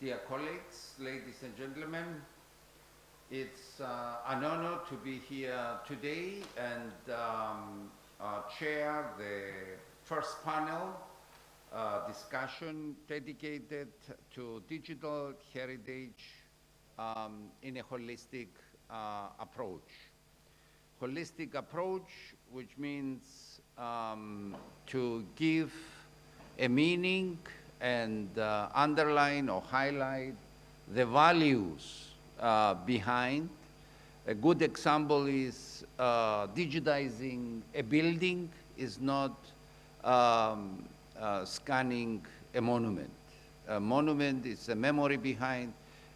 Dear colleagues, ladies and gentlemen, it's an honor to be here today and chair the first panel discussion dedicated to digital heritage in a holistic approach. Holistic approach, which means to give a meaning and underline or highlight the values behind. A good example is digitizing a building is not scanning a monument. A monument is a memory behind,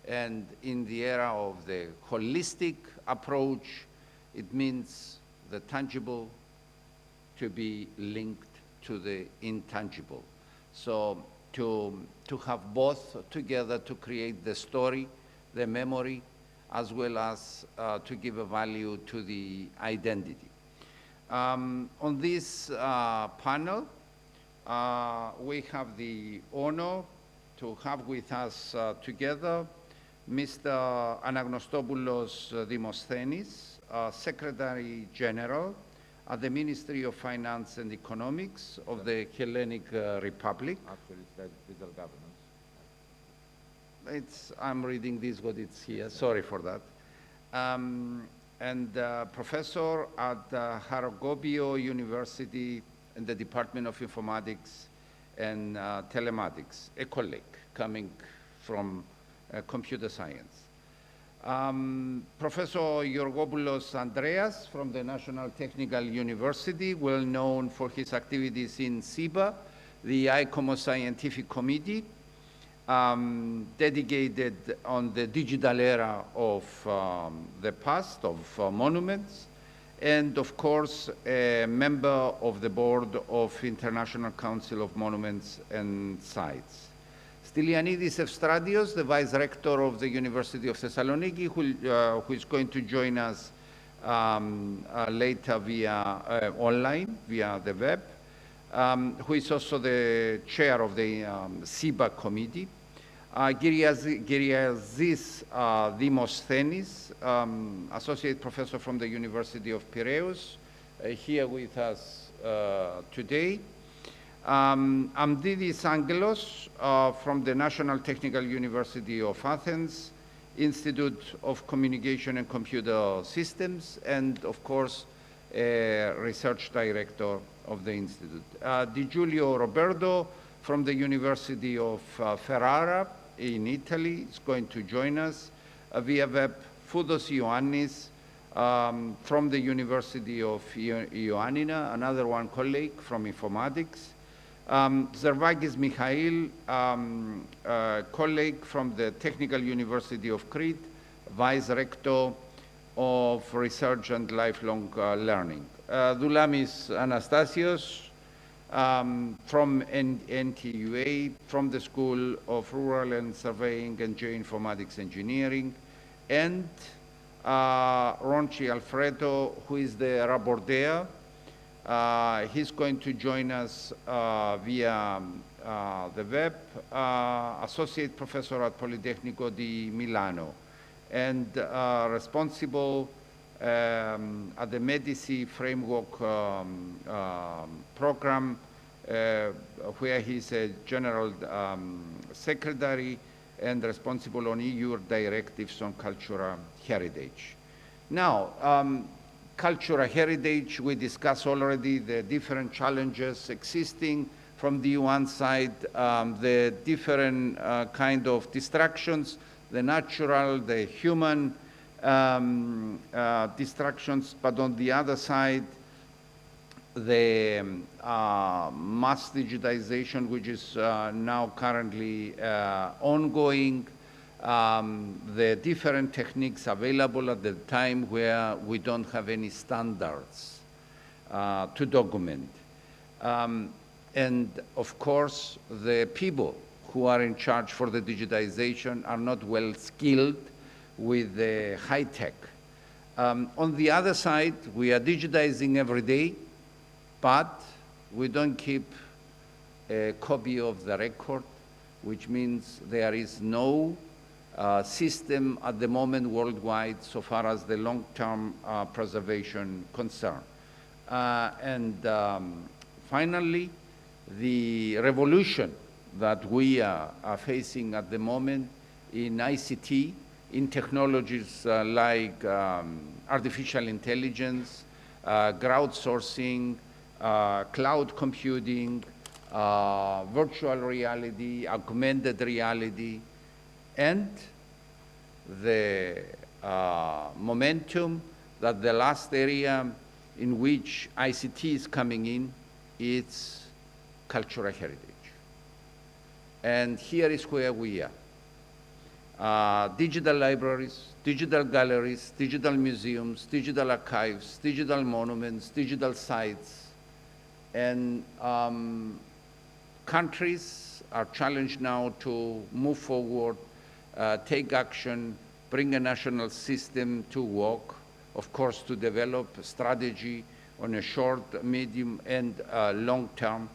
and in the era of the holistic approach, it means the tangible to be linked to the intangible. So to have both together to create the story, the memory, as well as to give a value to the identity. On this panel, we have the honor to have with us together Mr. Anagnostopoulos Demosthenis, Secretary General at the Ministry of Finance and Economics of the Hellenic Republic. Actually, it's digital governance. I'm reading this, what it's here. Sorry for that. And professor at Harrogobio University in the Department of Informatics and Telematics, a colleague coming from computer science. Professor Georgopoulos Andreas from the National Technical University, well known for his activities in SIBA, the ICOMOS Scientific Committee, dedicated on the digital era of the past, of monuments, and of course, a member of the board of International Council of Monuments and Sites. Stylianidis Evstradios, the Vice Rector of the University of Thessaloniki, who is going to join us later via online, via the web, who is also the chair of the SIBA committee. Kyriazis Demosthenis, Associate Professor from the University of Piraeus, here with us today. Amdidis Angelos from the National Technical University of Athens, Institute of Communication and Computer Systems, and of course, Research Director of the Institute. Di Giulio Roberto from the University of Ferrara in Italy is going to join us via web. Foudos Ioannis from the University of Ioannina, another one colleague from informatics. Zervagis Mikhail, colleague from the Technical University of Crete, Vice Rector of Research and Lifelong Learning. Doulamis Anastasios from NTUA, from the School of Rural and Surveying and Geoinformatics Engineering, and Ronchi Alfredo, who is the rapporteur. He's going to join us via the web, Associate Professor at Politecnico di Milano, and responsible at the Medici Framework program, where he's a General Secretary and responsible on EU directives on cultural heritage. Now, cultural heritage, we discussed already the different challenges existing from the one side, the different kind of distractions, the natural, the human distractions, but on the other side, the mass digitization, which is now currently ongoing, the different techniques available at the time where we don't have any standards to document. And of course, the people who are in charge for the digitization are not well skilled with the high tech. On the other side, we are digitizing every day, but we don't keep a copy of the record. which means there is no system at the moment worldwide so far as the long-term preservation concerned. Finally, the revolution that we are facing at the moment in ICT, in technologies like artificial intelligence, crowdsourcing, cloud computing, virtual reality, augmented reality, and the momentum that the last area in which ICT is coming in is cultural heritage. And here is where we are. Digital libraries, digital galleries, digital museums, digital archives, digital monuments, digital sites, and countries are challenged now to move forward, take action, bring a national system to work, of course, to develop a strategy on a short, medium, and long term,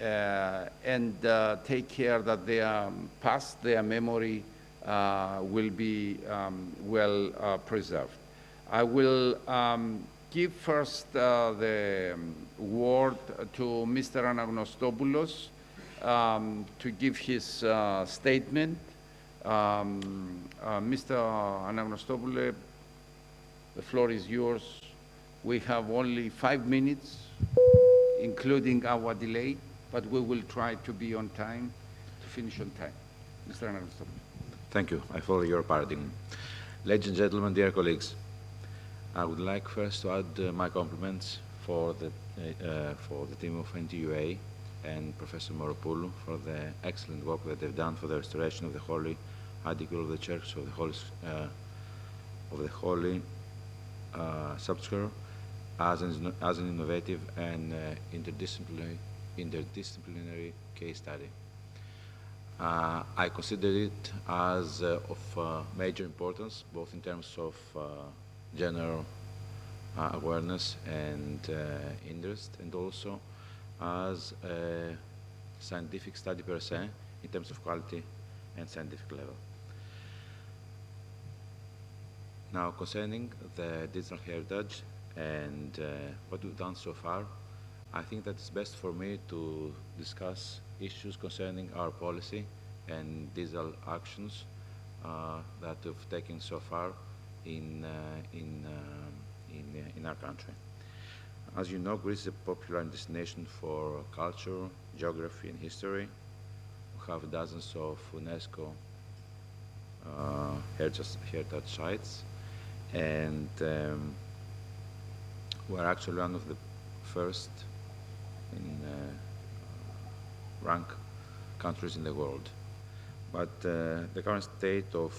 and take care that their past, their memory will be well preserved. I will give first the word to Mr. Anagnostopoulos to give his statement. Mr. Anagnostopoulos, the floor is yours. We have only 5 minutes, including our delay, but we will try to be on time, to finish on time. Mr. Anagnostopoulos. Thank you. I follow your paradigm. Ladies and gentlemen, dear colleagues, I would like first to add my compliments for the team of NTUA and Professor Moropoulou for the excellent work that they've done for the restoration of the Holy Article of the Church of the Holy Sepulchre as an innovative and interdisciplinary case study. I consider it as of major importance, both in terms of general awareness and interest, and also as a scientific study per se, in terms of quality and scientific level. Now, concerning the digital heritage and what we've done so far, I think that it's best for me to discuss issues concerning our policy and digital actions that we've taken so far in our country. As you know, Greece is a popular destination for culture, geography, and history. We have dozens of UNESCO heritage sites, and we're actually one of the first in rank countries in the world. But the current state of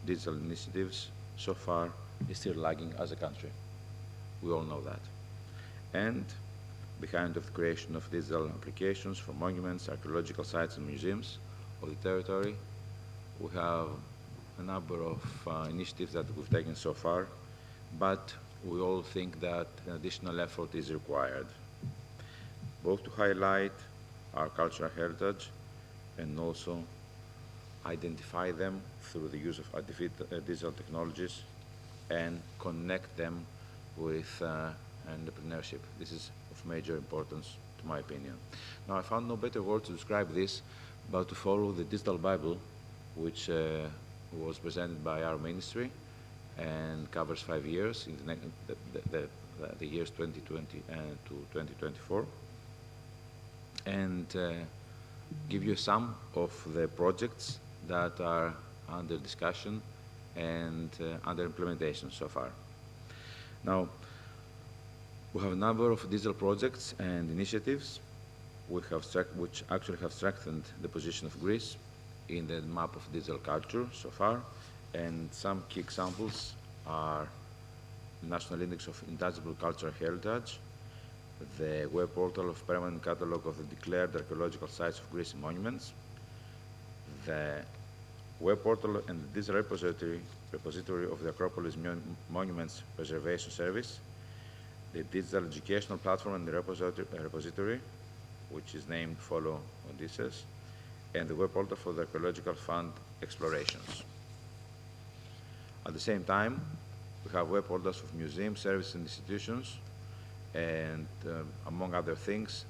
digital initiatives so far is still lagging as a country. We all know that. And behind of the creation of digital applications for monuments, archaeological sites, and museums of the territory, we have a number of initiatives that we've taken so far, but we all think that an additional effort is required, both to highlight our cultural heritage and also identify them through the use of digital technologies and connect them with entrepreneurship. This is of major importance, to my opinion. Now, I found no better word to describe this but to follow the digital Bible, which was presented by our ministry and covers 5 years, in the years 2020 to 2024, and give you some of the projects that are under discussion and under implementation so far. Now, we have a number of digital projects and initiatives which actually have strengthened the position of Greece in the map of digital culture so far, and some key examples are the National Index of Intangible Cultural Heritage, the web portal of permanent catalog of the declared archaeological sites of Greece and monuments, the web portal and the digital repository of the Acropolis Monuments Preservation Service, the digital educational platform and the repository, which is named Follow Odysseus, and the web portal for the Archaeological Fund Explorations. At the same time, we have web portals of museums, services, and institutions, and among other things,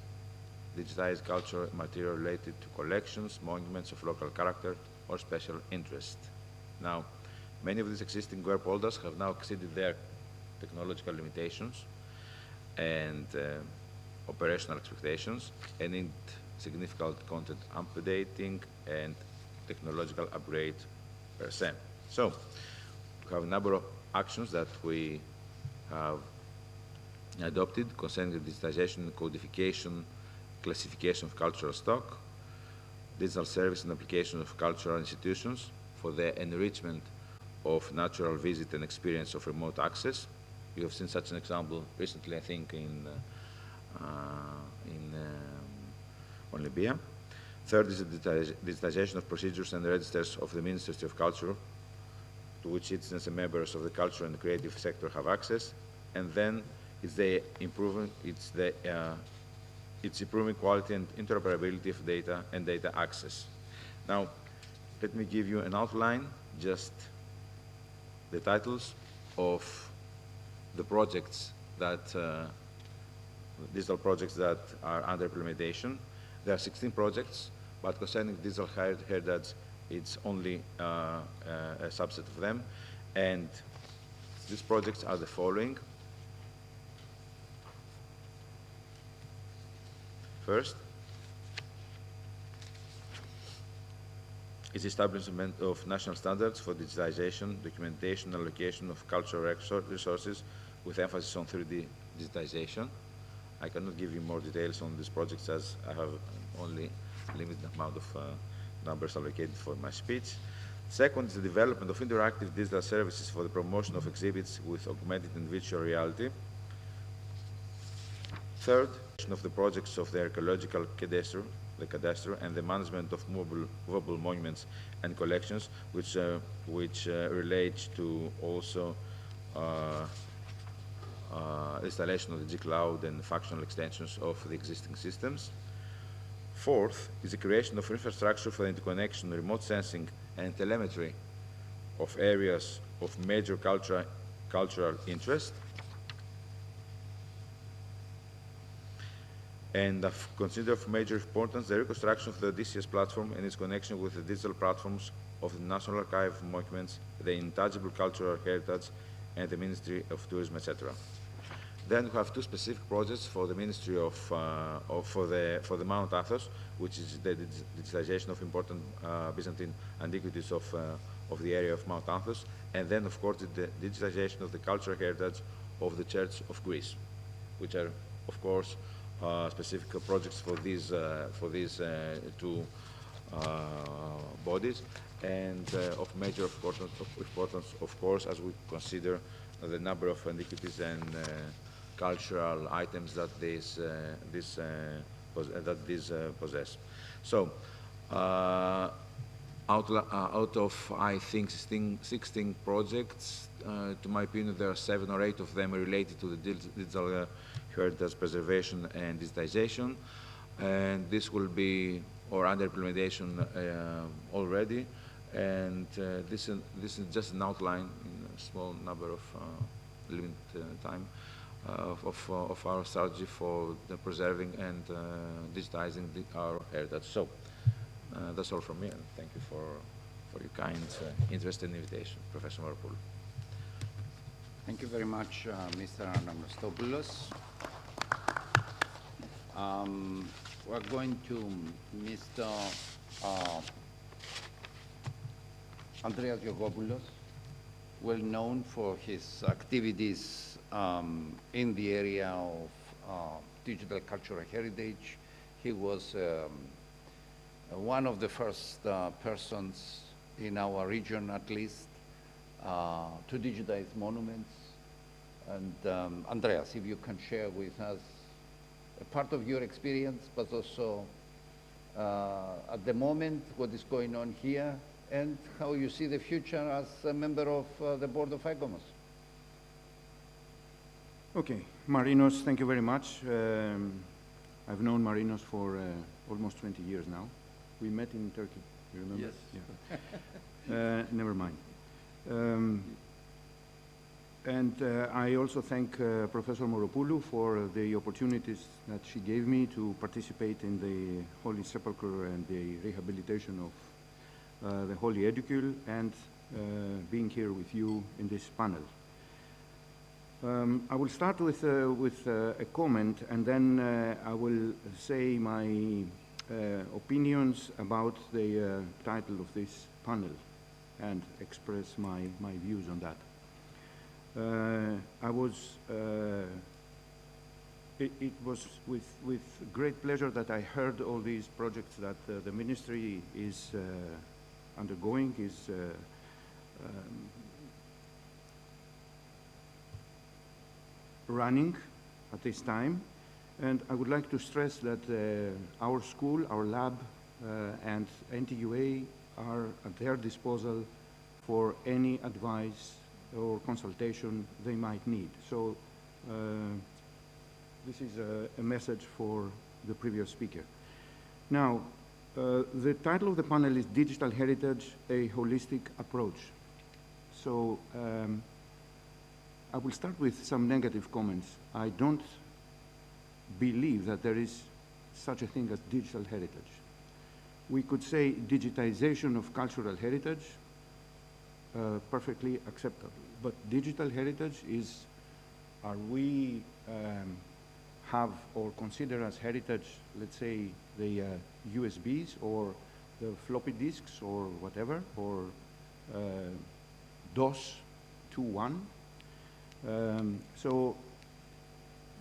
digitized cultural material related to collections, monuments of local character or special interest. Now, many of these existing web portals have now exceeded their technological limitations and operational expectations, and need significant content updating and technological upgrade per se. So, we have a number of actions that we have adopted concerning the digitization, codification, classification of cultural stock, digital service and application of cultural institutions for the enrichment of natural visit and experience of remote access. You have seen such an example recently, I think, on Libya. Third is the digitization of procedures and registers of the Ministry of Culture, to which citizens and members of the cultural and creative sector have access. And then it's improving quality and interoperability of data and data access. Now, let me give you an outline, just the titles of the projects that, digital projects that are under implementation. There are 16 projects, but concerning digital heritage, it's only a subset of them. And these projects are the following. First is establishment of national standards for digitization, documentation, and allocation of cultural resources with emphasis on 3D digitization. I cannot give you more details on these projects as I have only a limited amount of numbers allocated for my speech. Second is the development of interactive digital services for the promotion of exhibits with augmented and virtual reality. Third, of the projects of the archaeological cadastre, and the management of movable monuments and collections, which relates to also installation of the G-Cloud and functional extensions of the existing systems. Fourth is the creation of infrastructure for the interconnection, remote sensing, and telemetry of areas of major cultural interest. And I've considered of major importance the reconstruction of the Odysseus platform and its connection with the digital platforms of the National Archive of Monuments, the Intangible Cultural Heritage, and the Ministry of Tourism, etc. Then we have two specific projects for the Ministry for the Mount Athos, which is the digitalization of important Byzantine antiquities of the area of Mount Athos, and then of course the digitalization of the cultural heritage of the Church of Greece, which are of course specific projects for these two bodies, and of major importance, of course, as we consider the number of antiquities and cultural items that these possess. So, out of I think 16 projects, to my opinion, there are 7 or 8 of them related to the digital heritage preservation and digitization, and this will be under implementation already. And this is just an outline in a small number of limited time of our strategy for preserving and digitizing our heritage. So that's all from me, and thank you for your kind interest and invitation, Professor Moropoulou. Thank you very much, Mr. Anastopoulos. We're going to Mr. Andreas Georgopoulos, well known for his activities in the area of digital cultural heritage. He was one of the first persons in our region, at least, to digitize monuments. And Andreas, if you can share with us a part of your experience, but also at the moment what is going on here and how you see the future as a member of the board of ICOMOS. Okay, Marinos, thank you very much. I've known Marinos for almost 20 years now. We met in Turkey, you remember? Yes. Yeah. Never mind. I also thank Professor Moropoulou for the opportunities that she gave me to participate in the Holy Sepulchre and the rehabilitation of the Holy Edicule, and being here with you in this panel. I will start with a comment, and then I will say my opinions about the title of this panel and express my views on that. It was with great pleasure that I heard all these projects that the ministry is undergoing, is running at this time. And I would like to stress that our school, our lab, and NTUA are at their disposal for any advice or consultation they might need. So this is a message for the previous speaker. Now, the title of the panel is Digital Heritage, a Holistic Approach. So I will start with some negative comments. I don't believe that there is such a thing as digital heritage. We could say digitization of cultural heritage, perfectly acceptable. But digital heritage is, are we have or consider as heritage, let's say, the USBs or the floppy disks or whatever, or DOS 2.1. So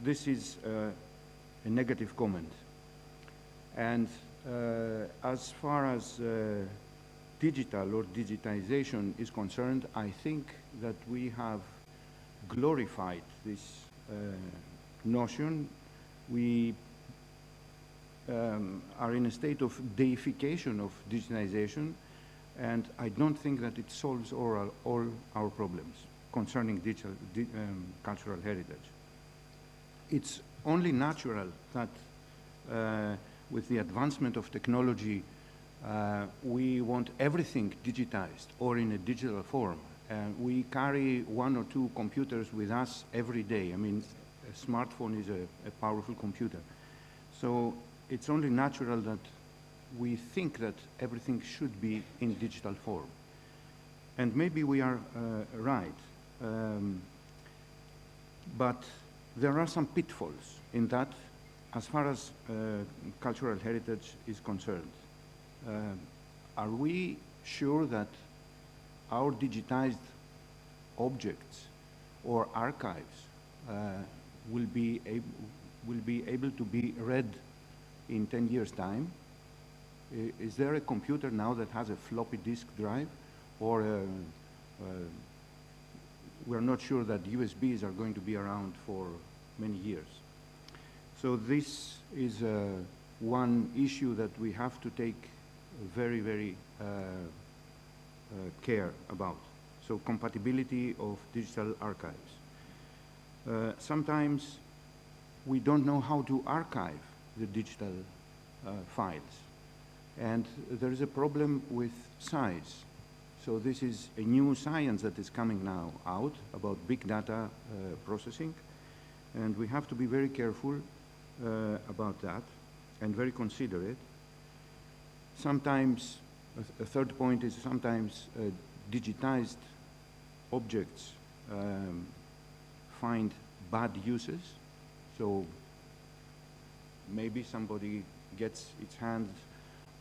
this is a negative comment. And as far as digital or digitization is concerned, I think that we have glorified this notion. We are in a state of deification of digitization, and I don't think that it solves all our problems concerning digital cultural heritage. It's only natural that with the advancement of technology, we want everything digitized or in a digital form. We carry 1 or 2 computers with us every day. I mean, a smartphone is a powerful computer. So it's only natural that we think that everything should be in digital form. And maybe we are right. But there are some pitfalls in that as far as cultural heritage is concerned. Are we sure that our digitized objects or archives will be able to be read in 10 years' time? Is there a computer now that has a floppy disk drive, or we're not sure that USBs are going to be around for many years? So this is one issue that we have to take very, very care about. So compatibility of digital archives. Sometimes we don't know how to archive the digital files. And there is a problem with size. So this is a new science that is coming now out about big data processing. And we have to be very careful about that and very considerate. Sometimes, a third point is sometimes digitized objects find bad uses. So maybe somebody gets its hands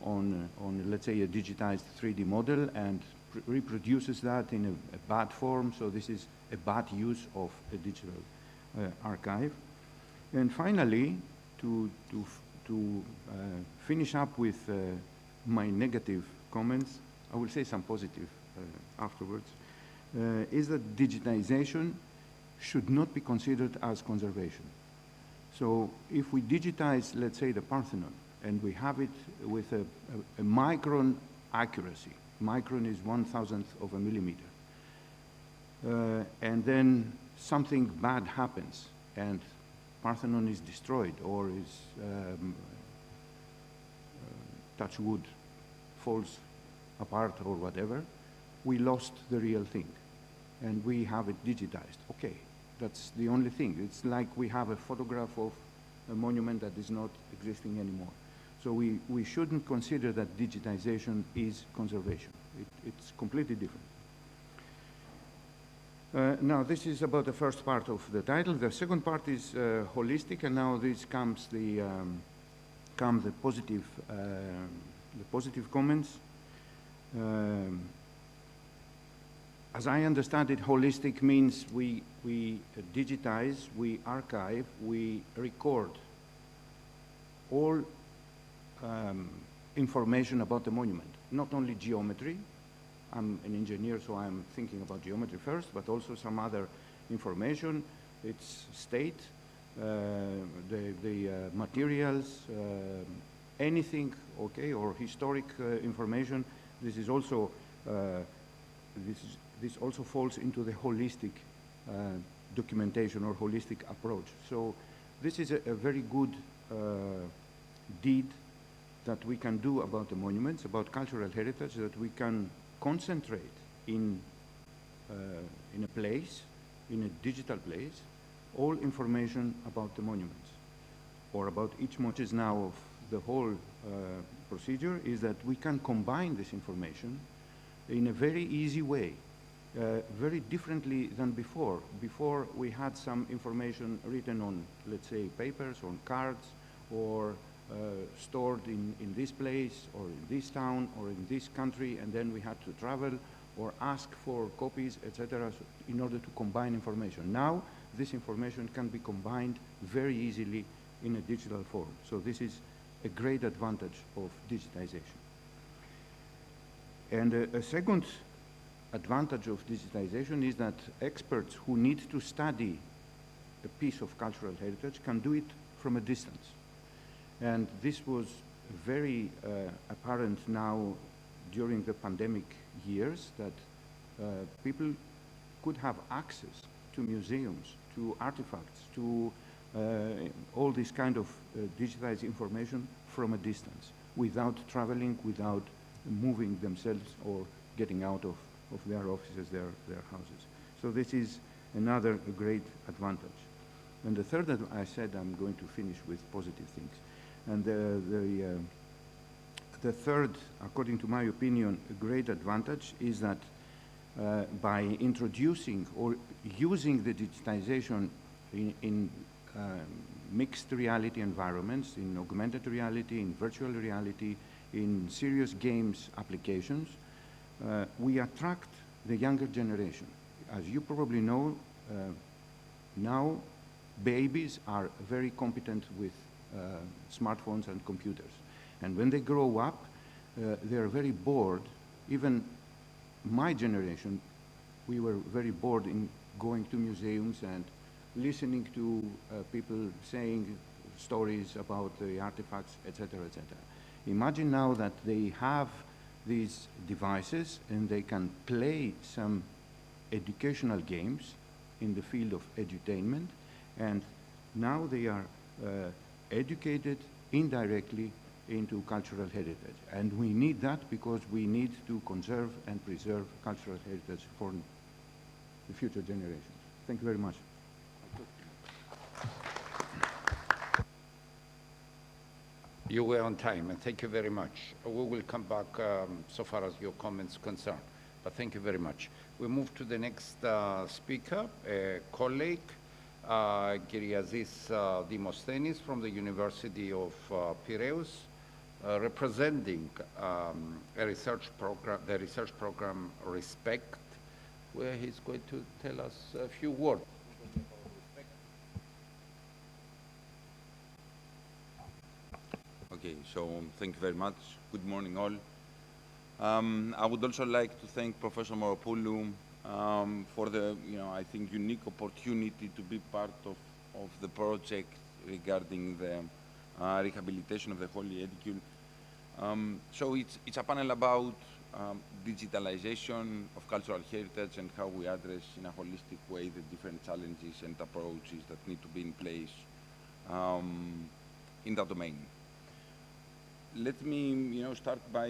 on let's say, a digitized 3D model and reproduces that in a bad form. So this is a bad use of a digital archive. And finally, to finish up with my negative comments, I will say some positive afterwards, is that digitization should not be considered as conservation. So if we digitize, let's say, the Parthenon, and we have it with a micron accuracy, micron is 1,000th of a millimeter, and then something bad happens, and Parthenon is destroyed or is, touch wood, falls apart or whatever, we lost the real thing. And we have it digitized. Okay, that's the only thing. It's like we have a photograph of a monument that is not existing anymore. So we shouldn't consider that digitization is conservation. It's completely different. Now, this is about the first part of the title. The second part is holistic, and now this comes the positive comments. As I understand it, holistic means we digitize, we archive, we record all information about the monument, not only geometry. I'm an engineer, so I'm thinking about geometry first, but also some other information, its state, the materials, anything, okay, or historic information. This is also this also falls into the holistic documentation or holistic approach. So this is a very good deed that we can do about the monuments, about cultural heritage, that we can concentrate in a place, in a digital place, all information about the monuments, or about each motif now of the whole procedure, is that we can combine this information in a very easy way, very differently than before. Before we had some information written on, let's say, papers, on cards, or stored in this place, or in this town, or in this country, and then we had to travel or ask for copies, etc., in order to combine information. Now, this information can be combined very easily in a digital form. So this is a great advantage of digitization. And a second advantage of digitization is that experts who need to study a piece of cultural heritage can do it from a distance. And this was very apparent now during the pandemic years, that people could have access to museums, to artifacts, to all this kind of digitized information from a distance, without traveling, without moving themselves or getting out of their offices, their houses. So this is another great advantage. And the third, I said I'm going to finish with positive things. And the third, according to my opinion, a great advantage is that by introducing or using the digitization in mixed reality environments, in augmented reality, in virtual reality, in serious games applications, we attract the younger generation. As you probably know, now babies are very competent with smartphones and computers. And when they grow up, they're very bored. Even my generation, we were very bored in going to museums and listening to people saying stories about the artifacts, etc., etc. Imagine now that they have these devices and they can play some educational games in the field of edutainment, and now they are educated indirectly into cultural heritage. And we need that because we need to conserve and preserve cultural heritage for the future generations. Thank you very much. You were on time, and thank you very much. We will come back so far as your comments concerned, but thank you very much. We move to the next speaker, a colleague, Kyriazis Demosthenis from the University of Piraeus, representing a research program, the research program Respect, where he's going to tell us a few words. Okay, so thank you very much. Good morning, all. I would also like to thank Professor Moropoulou for the, I think, unique opportunity to be part of the project regarding the rehabilitation of the Holy Edicule. So it's a panel about digitalization of cultural heritage and how we address in a holistic way the different challenges and approaches that need to be in place in that domain. Let me, start by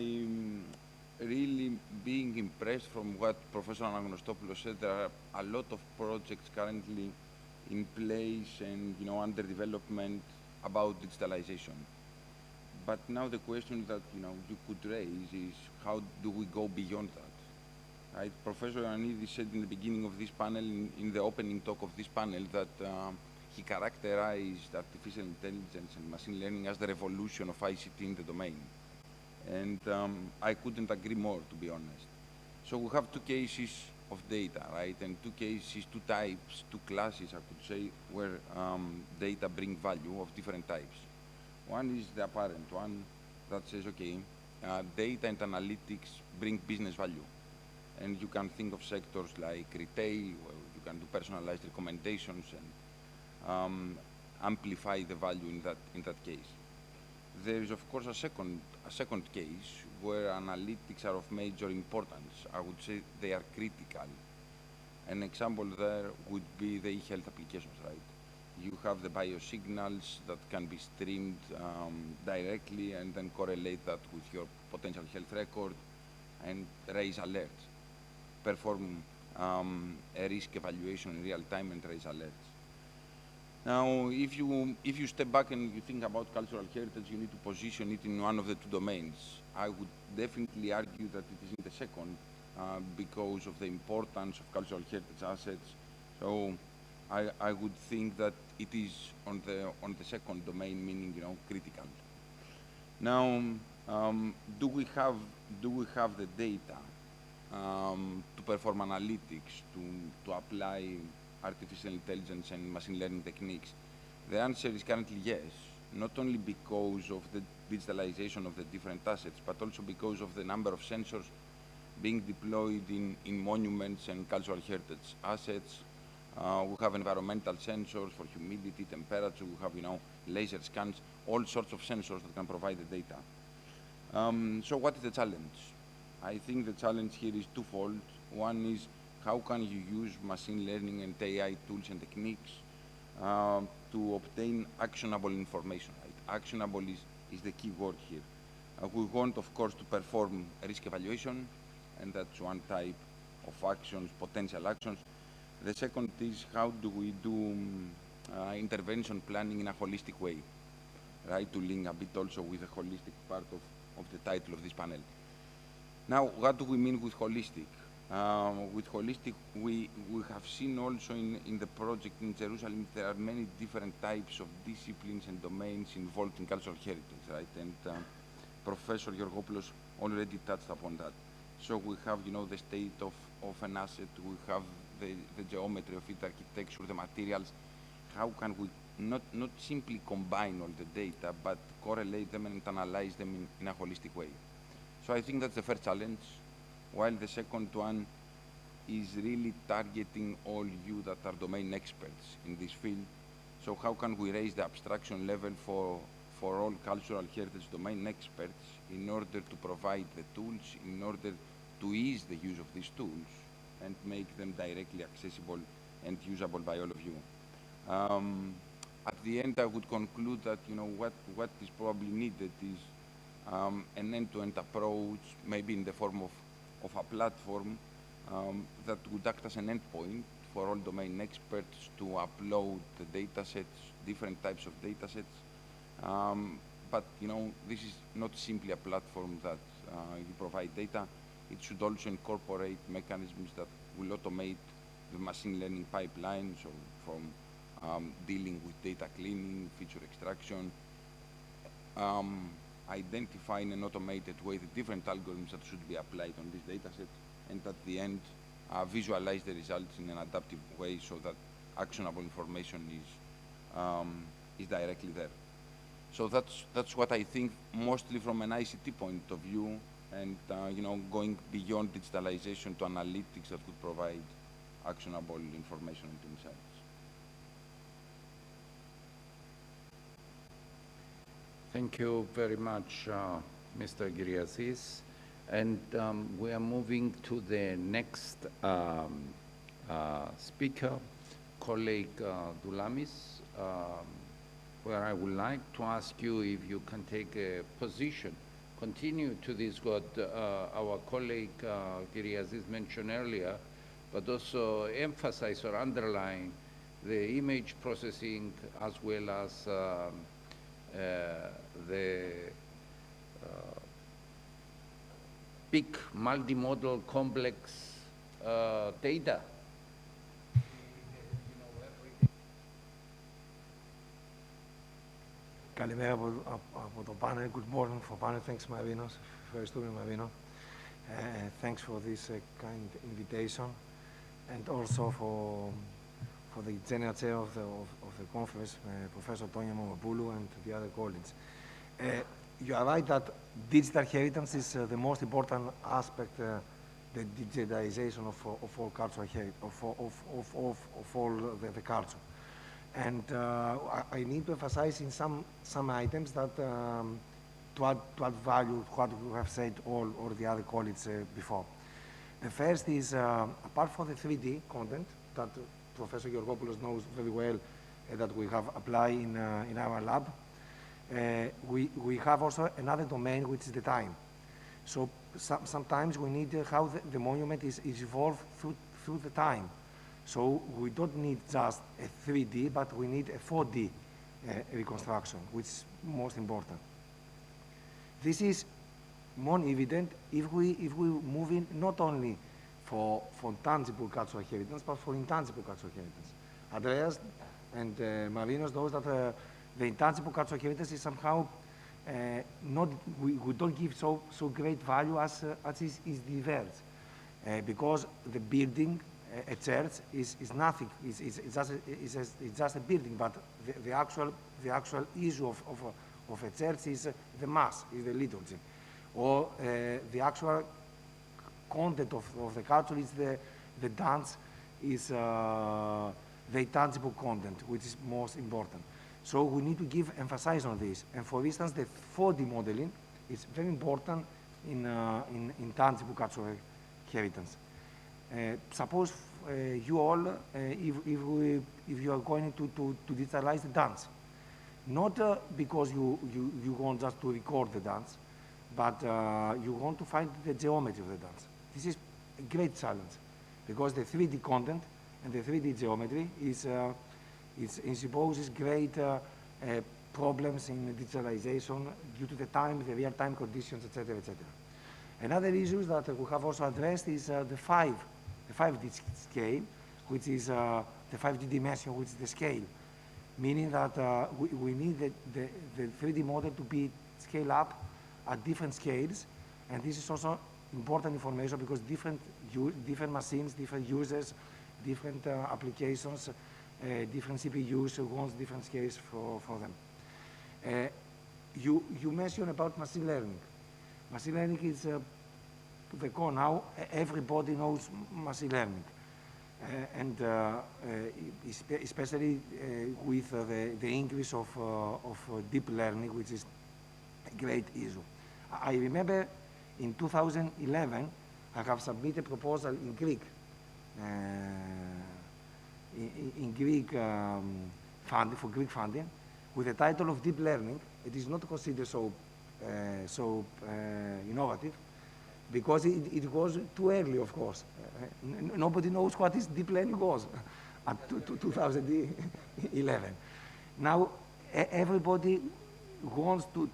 really being impressed from what Professor Anagnostopoulos said. There are a lot of projects currently in place and, under development about digitalization. But now the question that, you could raise is how do we go beyond that, right? Professor Ioannidis said in the beginning of this panel, in the opening talk of this panel, that he characterized artificial intelligence and machine learning as the revolution of ICT in the domain. And I couldn't agree more, to be honest. So we have two cases of data, right? And two cases, two types, two classes, I could say, where data bring value of different types. One is the apparent one that says, okay, data and analytics bring business value. And you can think of sectors like retail, where you can do personalized recommendations and amplify the value in that case. There is, of course, a second case where analytics are of major importance. I would say they are critical. An example there would be the e-health applications, right? You have the biosignals that can be streamed directly and then correlate that with your potential health record and raise alerts, perform a risk evaluation in real time and raise alerts. Now, if you step back and you think about cultural heritage, you need to position it in one of the two domains. I would definitely argue that it is in the second because of the importance of cultural heritage assets. So I would think that it is on the second domain, meaning critical. Now, do we have the data to perform analytics, to apply artificial intelligence and machine learning techniques? The answer is currently yes, not only because of the digitalization of the different assets, but also because of the number of sensors being deployed in monuments and cultural heritage assets. We have environmental sensors for humidity, temperature, we have, laser scans, all sorts of sensors that can provide the data. So what is the challenge? I think the challenge here is twofold. One is how can you use machine learning and AI tools and techniques to obtain actionable information, right? Actionable is the key word here. We want, of course, to perform a risk evaluation, and that's one type of actions, potential actions. The second is how do we do intervention planning in a holistic way, right? To link a bit also with the holistic part of the title of this panel. Now, what do we mean with holistic? With holistic, we have seen also in the project in Jerusalem, there are many different types of disciplines and domains involved in cultural heritage, right? And Professor Georgopoulos already touched upon that. So we have, the state of an asset, we have the geometry of it, architecture, the materials. How can we not simply combine all the data, but correlate them and analyze them in a holistic way? So I think that's the first challenge, while the second one is really targeting all you that are domain experts in this field. So how can we raise the abstraction level for all cultural heritage domain experts in order to provide the tools, in order to ease the use of these tools and make them directly accessible and usable by all of you. At the end, I would conclude that what is probably needed is an end-to-end approach, maybe in the form of a platform that would act as an endpoint for all domain experts to upload the data sets, different types of data sets. But this is not simply a platform that you provide data. It should also incorporate mechanisms that will automate the machine learning pipeline, so from dealing with data cleaning, feature extraction, identify in an automated way the different algorithms that should be applied on this data set, and at the end, visualize the results in an adaptive way so that actionable information is directly there. So that's what I think, mostly from an ICT point of view, and going beyond digitalization to analytics that could provide actionable information and insights. Thank you very much, Mr. Gyriazis. And we are moving to the next speaker, colleague Doulamis. where I would like to ask you if you can take a position, continue to this what our colleague Kyriazis mentioned earlier, but also emphasize or underline the image processing as well as the big multimodal complex data. Καλημέρα από το panel. Good morning for panel. Thanks, Marinos. Ευχαριστούμε, Marino. Thanks for this kind invitation, and also for the general chair of the conference, Professor Tonia Momopoulou, and the other colleagues. You are right that digital heritage is the most important aspect, the digitalization of all cultural heritage, of all the culture. And I need to emphasize in some items that to add value to what you have said all or the other colleagues before. The first is, apart from the 3D content that Professor Georgopoulos knows very well that we have applied in our lab, we have also another domain, which is the time. So sometimes we need how the monument is evolved through the time. So we don't need just a 3D, but we need a 4D reconstruction, which is most important. This is more evident if we move in not only for tangible cultural heritage, but for intangible cultural heritage. Andreas and Marinos knows that the intangible cultural heritage is somehow we don't give so great value as is the verge, because the building, a church is nothing. It's just a building, but the actual issue of a church is the mass, is the liturgy, or the actual content of the culture is the dance, is the intangible content, which is most important. So we need to give emphasis on this. And for instance, the 4D modeling is very important in tangible cultural heritage. Suppose you all, if you are going to digitalize the dance, not because you want just to record the dance, but you want to find the geometry of the dance. This is a great challenge, because the 3D content and the 3D geometry imposes great problems in digitalization due to the time, the real-time conditions, etc., etc. Another issue that we have also addressed is the 5D scale, which is the 5D dimension, which is the scale, meaning that we need the 3D model to be scaled up at different scales, and this is also important information because different machines, different users, different applications, different CPUs wants different scales for them. You mentioned about machine learning. Machine learning is the core now. Everybody knows machine learning, and especially with the increase of deep learning, which is a great issue. I remember in 2011, I have submitted a proposal in Greek, funding, for Greek funding, with the title of deep learning. It is not considered so innovative, because it was too early, of course. Nobody knows what is deep learning was at 2011. Now, everybody wants to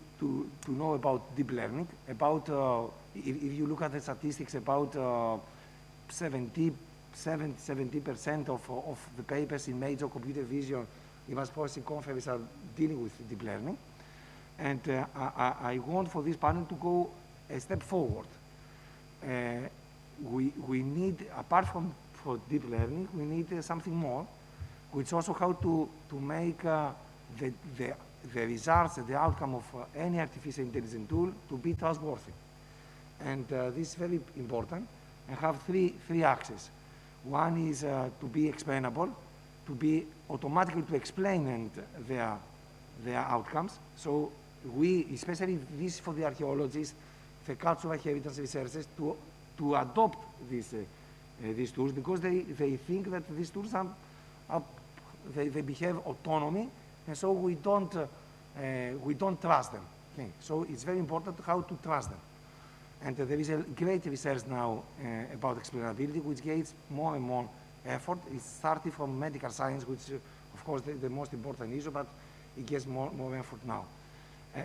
know about deep learning, about, if you look at the statistics, about 70% of the papers in major computer vision image processing conferences are dealing with deep learning. And I want for this panel to go a step forward. We need, apart from for deep learning, we need something more, which also how to make the results, the outcome of any artificial intelligence tool to be trustworthy. And this is very important, and have three axes. One is to be explainable, to be automatically to explain and their outcomes. So we, especially this for the archaeologists, the cultural heritage researchers, to adopt these tools, because they think that these tools they behave autonomy and so we don't trust them. Okay? So it's very important how to trust them. And there is a great research now about explainability, which gets more and more effort. It's starting from medical science, which of course the most important issue, but it gets more effort now.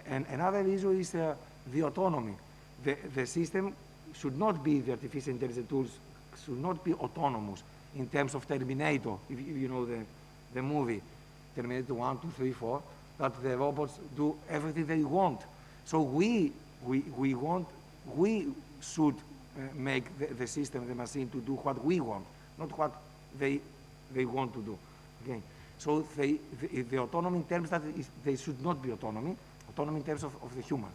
And another issue is the autonomy. The system should not be, the artificial intelligence tools should not be autonomous in terms of Terminator, if you know the movie, Terminator 1, 2, 3, 4, that the robots do everything they want. So we should make the system, the machine, to do what we want, not what they want to do. Okay? So the autonomy in terms that they should not be autonomy in terms of the humans.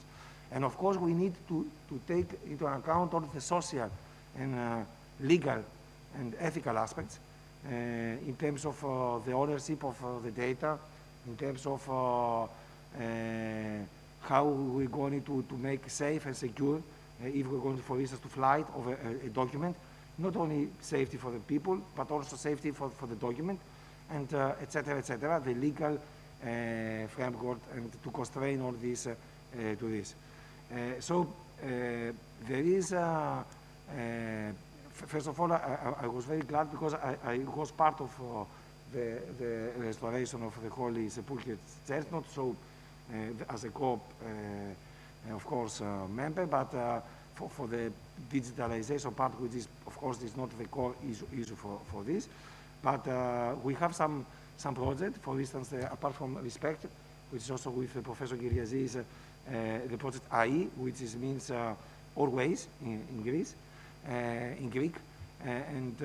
And of course, we need to take into account all the social and legal and ethical aspects in terms of the ownership of the data, in terms of how we're going to make safe and secure if we're going, for instance, to flight of a document, not only safety for the people, but also safety for the document, and et cetera, the legal framework, and to constrain all this to this. So there is, first of all, I was very glad because I was part of the restoration of the Holy Sepulchre Church, not so as a co-op, of course, member, but for the digitalization part, which is, of course, is not the core issue for this. But we have some project, for instance, apart from Respect, which is also with Professor Kyriazis, the project AI, which means always in Greece, in Greek, and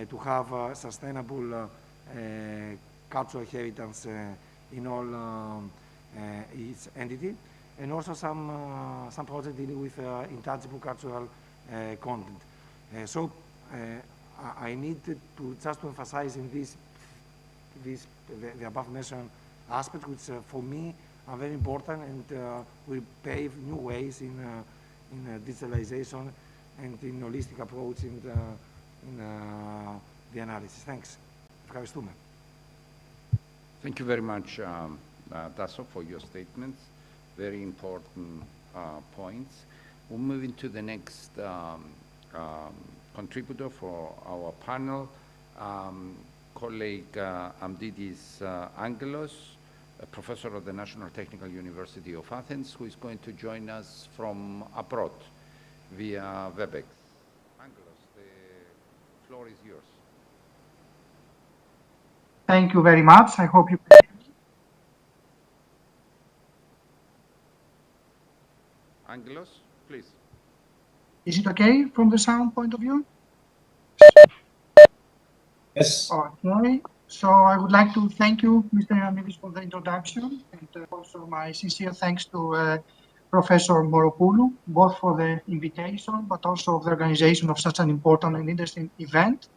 to have sustainable cultural heritage in all its entity, and also some project dealing with intangible cultural content. So I need to just to emphasize in the above mentioned aspects, which for me are very important and will pave new ways in digitalization and in holistic approach in the analysis. Thanks. Ευχαριστούμε. Thank you very much, Tasso, for your statements. Very important points. We'll move into the next contributor for our panel, colleague Amdidis Angelos, a professor at the National Technical University of Athens, who is going to join us from abroad via WebEx. Angelos, the floor is yours. Thank you very much. I hope you can hear me. Angelos, please. Is it okay from the sound point of view? Yes. Okay. So I would like to thank you, Mr. Ioannidis, for the introduction, and also my sincere thanks to Professor Moropoulou, both for the invitation, but also the organization of such an important and interesting event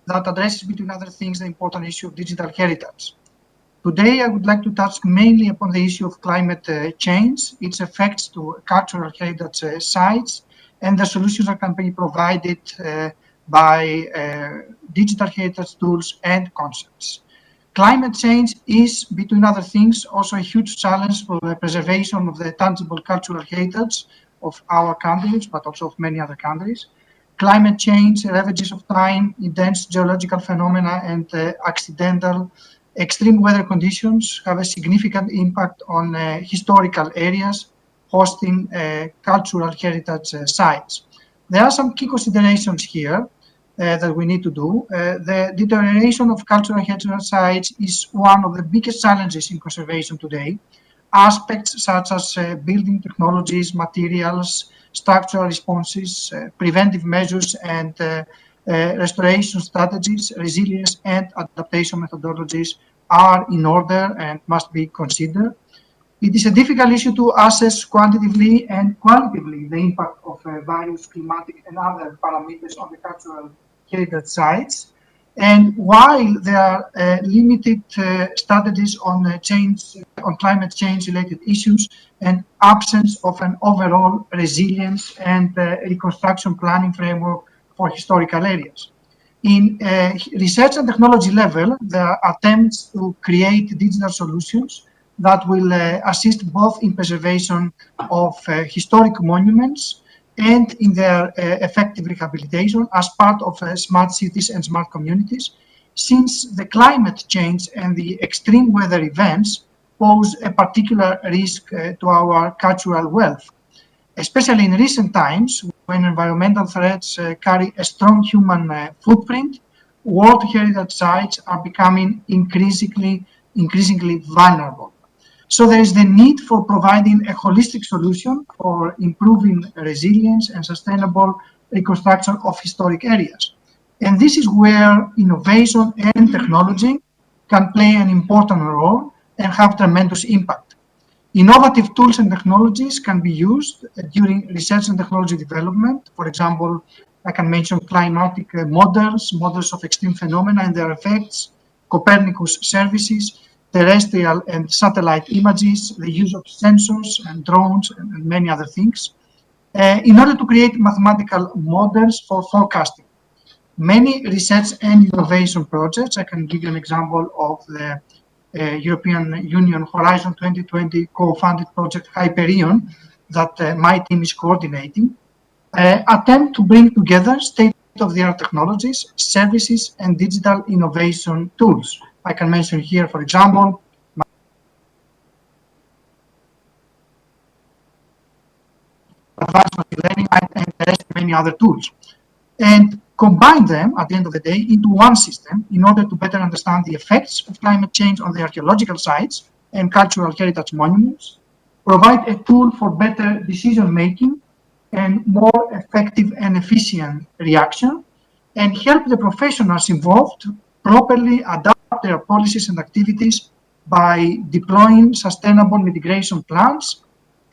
that addresses, between other things, the important issue of digital heritage. Today, I would like to touch mainly upon the issue of climate change, its effects to cultural heritage sites, and the solutions that can be provided by digital heritage tools and concepts. Climate change is, between other things, also a huge challenge for the preservation of the tangible cultural heritage of our countries, but also of many other countries. Climate change, ravages of time, intense geological phenomena, and accidental extreme weather conditions have a significant impact on historical areas hosting cultural heritage sites. There are some key considerations here that we need to do. The deterioration of cultural heritage sites is one of the biggest challenges in conservation today. Aspects such as building technologies, materials, structural responses, preventive measures, and restoration strategies, resilience, and adaptation methodologies are in order and must be considered. It is a difficult issue to assess quantitatively and qualitatively the impact of various climatic and other parameters on the cultural heritage sites. And while there are limited strategies on climate change related issues and absence of an overall resilience and reconstruction planning framework for historical areas. In research and technology level, there are attempts to create digital solutions that will assist both in preservation of historic monuments and in their effective rehabilitation as part of smart cities and smart communities, since the climate change and the extreme weather events pose a particular risk to our cultural wealth, especially in recent times when environmental threats carry a strong human footprint. World heritage sites are becoming increasingly vulnerable. So there is the need for providing a holistic solution for improving resilience and sustainable reconstruction of historic areas. And this is where innovation and technology can play an important role and have tremendous impact. Innovative tools and technologies can be used during research and technology development. For example, I can mention climatic models, models of extreme phenomena and their effects, Copernicus services, terrestrial and satellite images, the use of sensors and drones and many other things, in order to create mathematical models for forecasting. Many research and innovation projects, I can give you an example of the European Union Horizon 2020 co-funded project Hyperion that my team is coordinating, attempt to bring together state-of-the-art technologies, services, and digital innovation tools. I can mention here, for example, advanced machine learning and the rest of many other tools, and combine them at the end of the day into one system in order to better understand the effects of climate change on the archaeological sites and cultural heritage monuments, provide a tool for better decision making and more effective and efficient reaction, and help the professionals involved properly adapt their policies and activities by deploying sustainable mitigation plans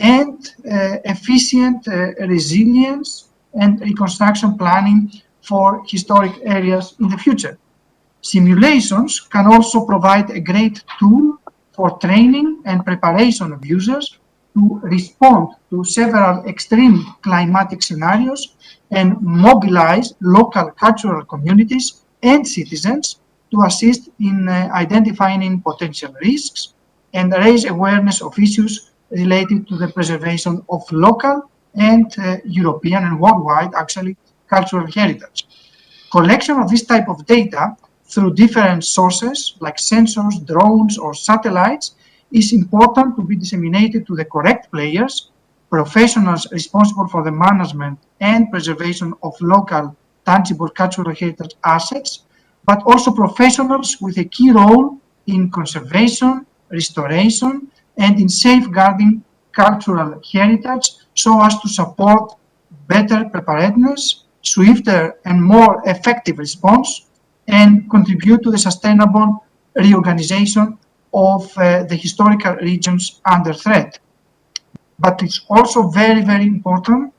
and efficient resilience and reconstruction planning for historic areas in the future. Simulations can also provide a great tool for training and preparation of users to respond to several extreme climatic scenarios and mobilize local cultural communities and citizens to assist in identifying potential risks and raise awareness of issues related to the preservation of local and European and worldwide, actually, cultural heritage. Collection of this type of data through different sources like sensors, drones, or satellites is important to be disseminated to the correct players, professionals responsible for the management and preservation of local tangible cultural heritage assets, but also professionals with a key role in conservation, restoration, and in safeguarding cultural heritage so as to support better preparedness, swifter and more effective response, and contribute to the sustainable reorganization of the historical regions under threat. But it's also very, very important,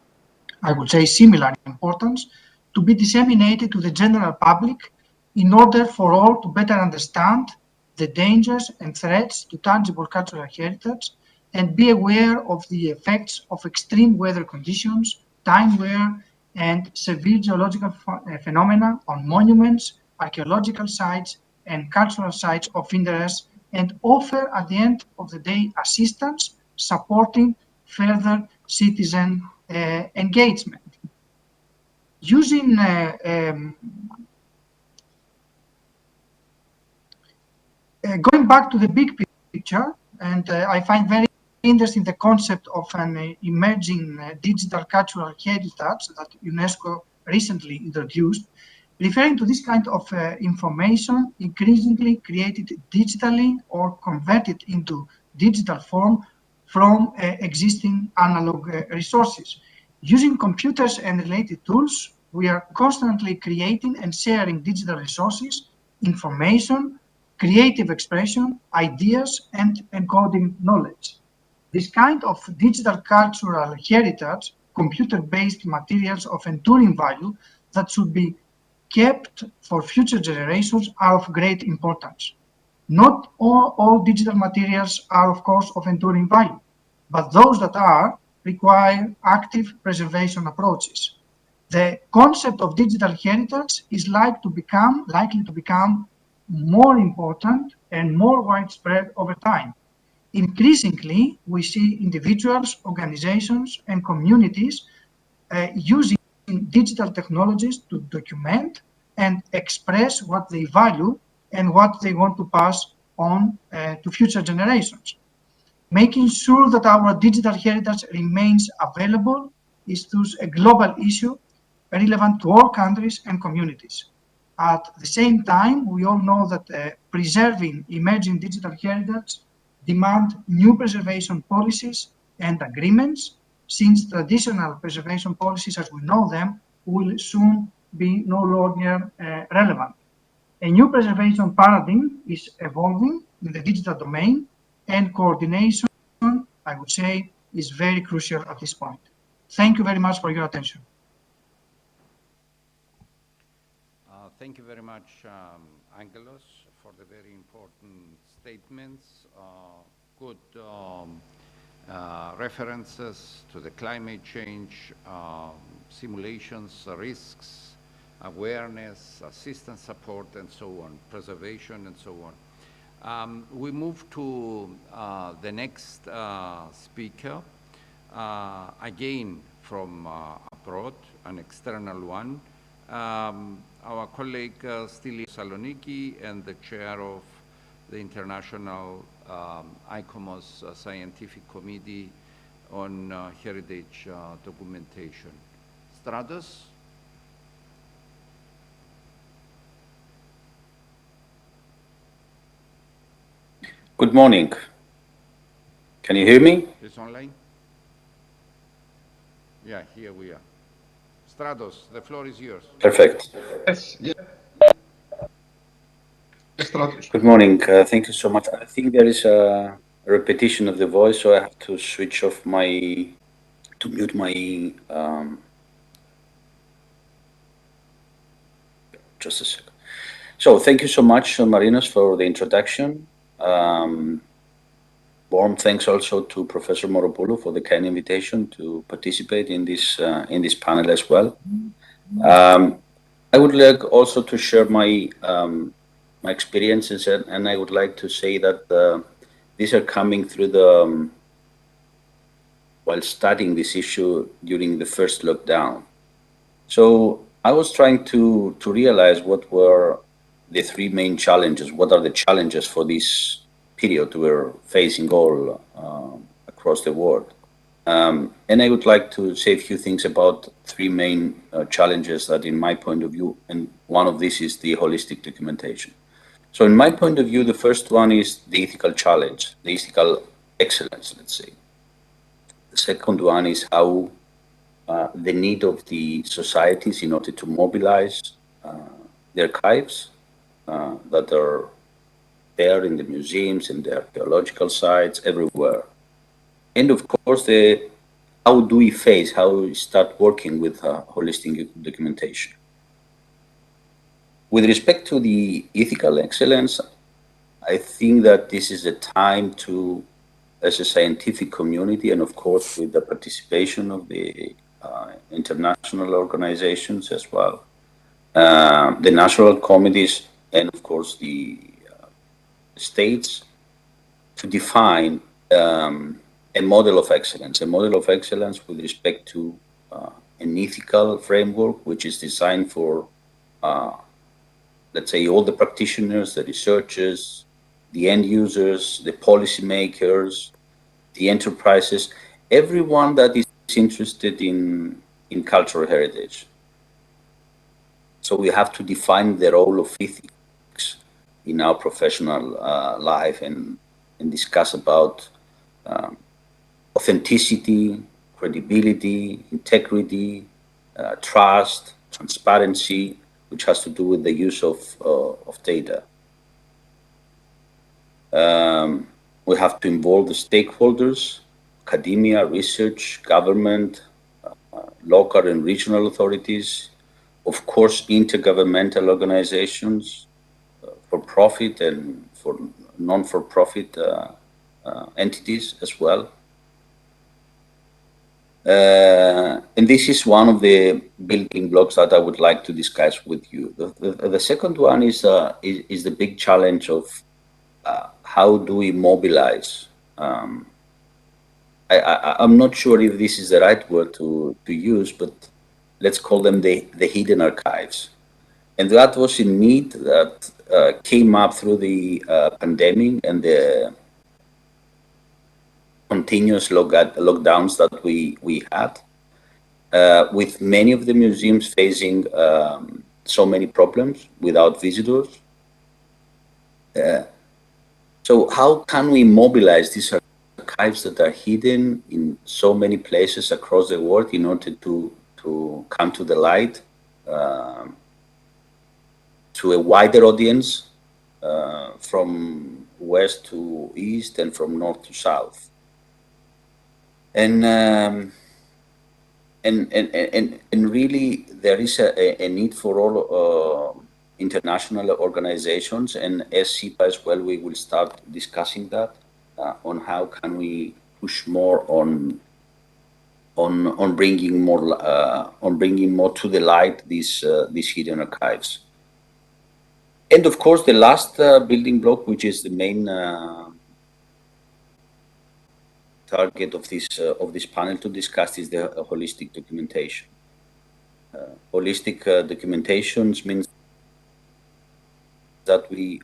I would say similar importance, to be disseminated to the general public in order for all to better understand the dangers and threats to tangible cultural heritage and be aware of the effects of extreme weather conditions, time wear, and severe geological phenomena on monuments, archaeological sites, and cultural sites of interest, and offer at the end of the day assistance supporting further citizen engagement. Using going back to the big picture, and I find very interesting the concept of an emerging digital cultural heritage that UNESCO recently introduced, referring to this kind of information increasingly created digitally or converted into digital form from existing analog resources. Using computers and related tools, we are constantly creating and sharing digital resources, information, creative expression, ideas, and encoding knowledge. This kind of digital cultural heritage, computer-based materials of enduring value that should be kept for future generations are of great importance. Not all digital materials are, of course, of enduring value, but those that are require active preservation approaches. the concept of digital heritage is likely to become more important and more widespread over time. Increasingly, we see individuals, organizations, and communities using digital technologies to document and express what they value and what they want to pass on to future generations. Making sure that our digital heritage remains available is thus a global issue relevant to all countries and communities. At the same time, we all know that preserving emerging digital heritage demand new preservation policies and agreements, since traditional preservation policies as we know them will soon be no longer relevant. A new preservation paradigm is evolving in the digital domain, and coordination, I would say, is very crucial at this point. Thank you very much for your attention. Thank you very much, Angelos, for the very important statements. Good references to the climate change, simulations, risks, awareness, assistance support, and so on, preservation, and so on. We move to the next speaker, again from abroad, an external one. Our colleague Stili Saloniki and the chair of the International ICOMOS Scientific Committee on Heritage Documentation. Stratos? Good morning. Can you hear me? Is online? Yeah, here we are. Stratos, the floor is yours. Perfect. Yes, yes. Good morning. Thank you so much. I think there is a repetition of the voice, so I have to switch off to mute my, just a second. So thank you so much, Marinos, for the introduction. Warm thanks also to Professor Moropoulou for the kind invitation to participate in this panel as well. I would like also to share my experiences, and I would like to say that these are coming through while studying this issue during the first lockdown. So I was trying to realize what were the three main challenges. What are the challenges for this period we're facing all across the world? And I would like to say a few things about three main challenges that, in my point of view, and one of these is the holistic documentation. So in my point of view, the first one is the ethical challenge, the ethical excellence, let's say. The second one is how the need of the societies in order to mobilize the archives that are there in the museums, in the archaeological sites, everywhere. And of course, how do we start working with holistic documentation? With respect to the ethical excellence, I think that this is a time to, as a scientific community, and of course with the participation of the international organizations as well, the national committees, and of course the states, to define a model of excellence with respect to an ethical framework which is designed for, let's say, all the practitioners, the researchers, the end users, the policymakers, the enterprises, everyone that is interested in cultural heritage. So we have to define the role of ethics in our professional life and discuss about authenticity, credibility, integrity, trust, transparency, which has to do with the use of data. We have to involve the stakeholders, academia, research, government, local and regional authorities, of course, intergovernmental organizations, for-profit and for non-for-profit entities as well. And this is one of the building blocks that I would like to discuss with you. The second one is the big challenge of how do we mobilize. I'm not sure if this is the right word to use, but let's call them the hidden archives. And that was a need that came up through the pandemic and the continuous lockdowns that we had, with many of the museums facing so many problems without visitors. So how can we mobilize these archives that are hidden in so many places across the world in order to come to the light, to a wider audience, from west to east and from north to south? And really, there is a need for all international organizations, and as SIPA as well, we will start discussing that on how can we push more on bringing more to the light these hidden archives. And of course, the last building block, which is the main target of this panel to discuss, is the holistic documentation. Holistic documentations means that we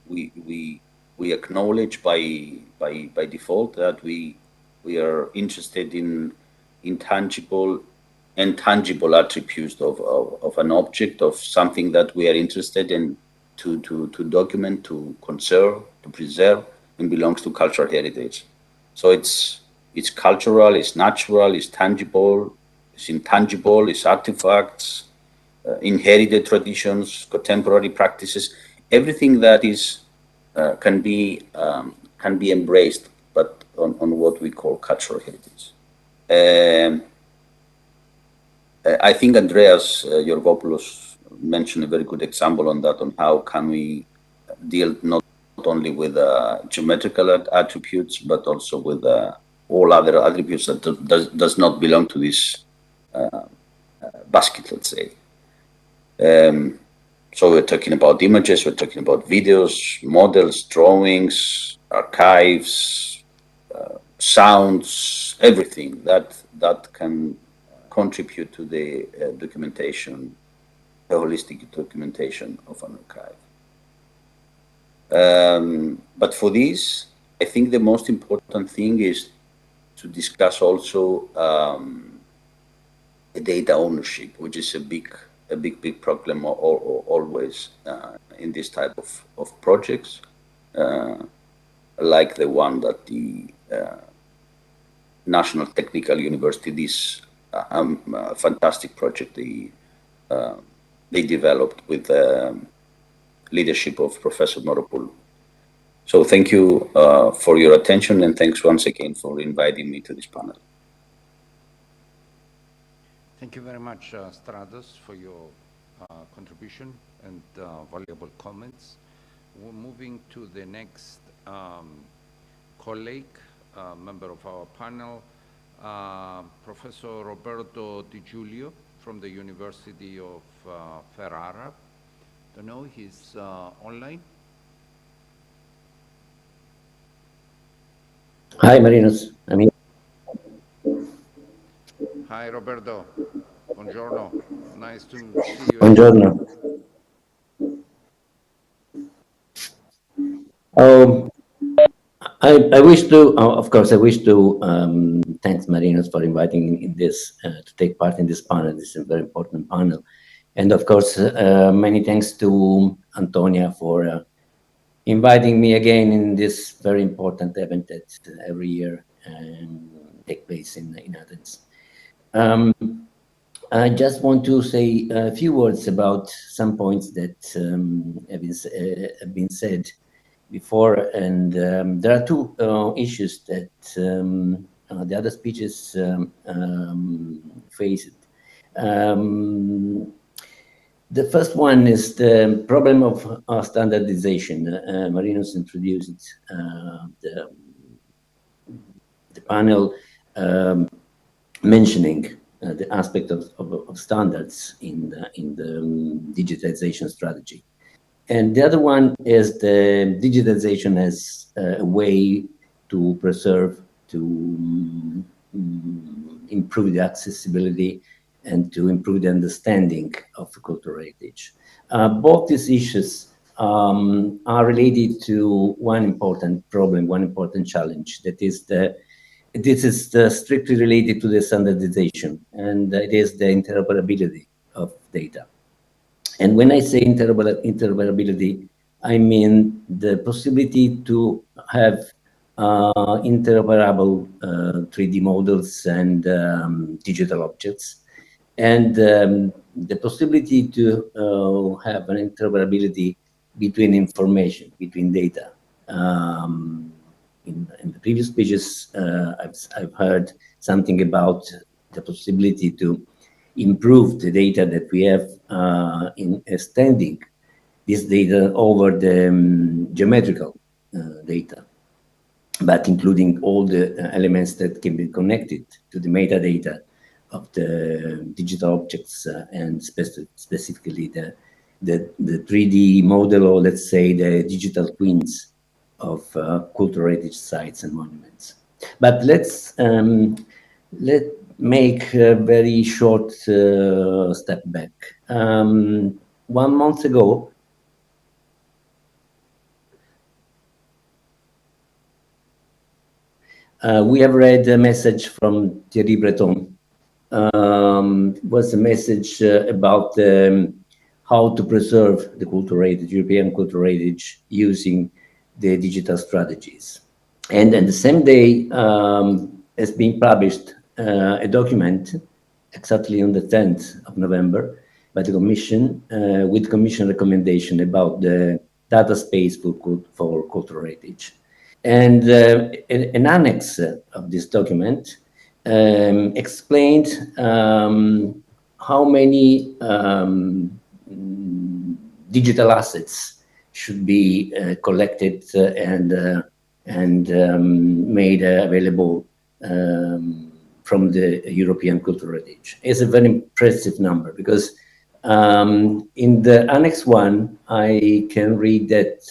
acknowledge by default that we are interested in intangible and tangible attributes of an object, of something that we are interested in to document, to conserve, to preserve, and belongs to cultural heritage. So it's cultural, it's natural, it's tangible, it's intangible, it's artifacts, inherited traditions, contemporary practices, everything that is can be embraced, but on what we call cultural heritage. I think Andreas Georgopoulos mentioned a very good example on that, on how can we deal not only with geometrical attributes, but also with all other attributes that does not belong to this basket, let's say. So we're talking about images, we're talking about videos, models, drawings, archives, sounds, everything that can contribute to the documentation, the holistic documentation of an archive. But for this, I think the most important thing is to discuss also the data ownership, which is a big problem always in this type of projects, like the one that the National Technical University, this fantastic project they developed with the leadership of Professor Moropoulou. So thank you for your attention, and thanks once again for inviting me to this panel. Thank you very much, Stratos, for your contribution and valuable comments. We're moving to the next colleague, member of our panel, Professor Roberto Di Giulio from the University of Ferrara. Don't know, he's online. Hi, Marinos. Hi, Roberto. Buongiorno. Nice to see you. Buongiorno. I wish to, of course, thanks Marinos for inviting in this to take part in this panel. This is a very important panel, and of course, many thanks to Antonia for inviting me again in this very important event that every year take place in Athens. I just want to say a few words about some points that have been said before, and there are two issues that the other speeches faced. The first one is the problem of standardization. Marinos introduced the panel mentioning the aspect of standards in the digitization strategy. And the other one is the digitization as a way to preserve, to improve the accessibility and to improve the understanding of cultural heritage. Both these issues are related to one important problem, one important challenge, that is this is strictly related to the standardization, and it is the interoperability of data. And when I say interoperability, I mean the possibility to have interoperable 3D models and digital objects, and the possibility to have an interoperability between information, between data. In the previous pages, I've heard something about the possibility to improve the data that we have in extending this data over the geometrical data, but including all the elements that can be connected to the metadata of the digital objects and specifically the 3D model, or let's say the digital twins of cultural heritage sites and monuments. But let's make a very short step back. 1 month ago, we have read a message from Thierry Breton. Was a message about how to preserve the cultural heritage, European cultural heritage, using the digital strategies. And then the same day has been published a document exactly on the 10th of November by the Commission with Commission recommendation about the data space for cultural heritage. And an annex of this document explained how many digital assets should be collected and made available from the European cultural heritage. It's a very impressive number because in the Annex 1, I can read that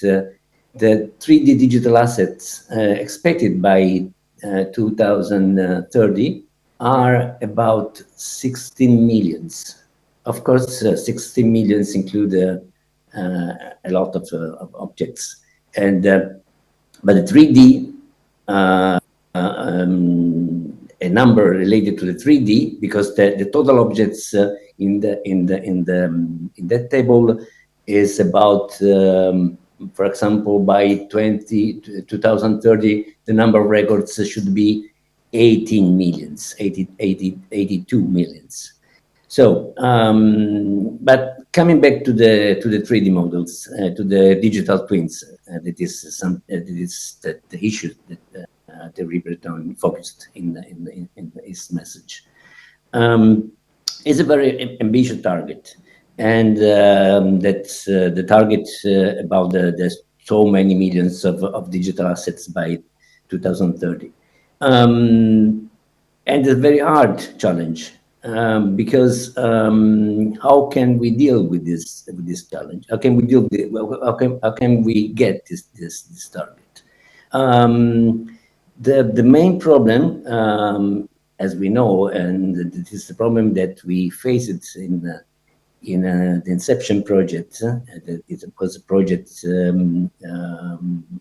the 3D digital assets expected by 2030 are about 16 millions. Of course, 16 millions include a lot of objects, and but the 3D, a number related to the 3D, because the total objects in that table is about, for example, by 2030, the number of records should be 18 millions, 82 millions. So, but coming back to the 3D models, to the digital twins, that is the issue that Thierry Breton focused in his message. It's a very ambitious target, and that's the target about the so many millions of digital assets by 2030. And it's a very hard challenge. Because how can we deal with this challenge? How can we deal with it? How can we get this target? The main problem, as we know, and this is the problem that we faced in the Inception project. It was a project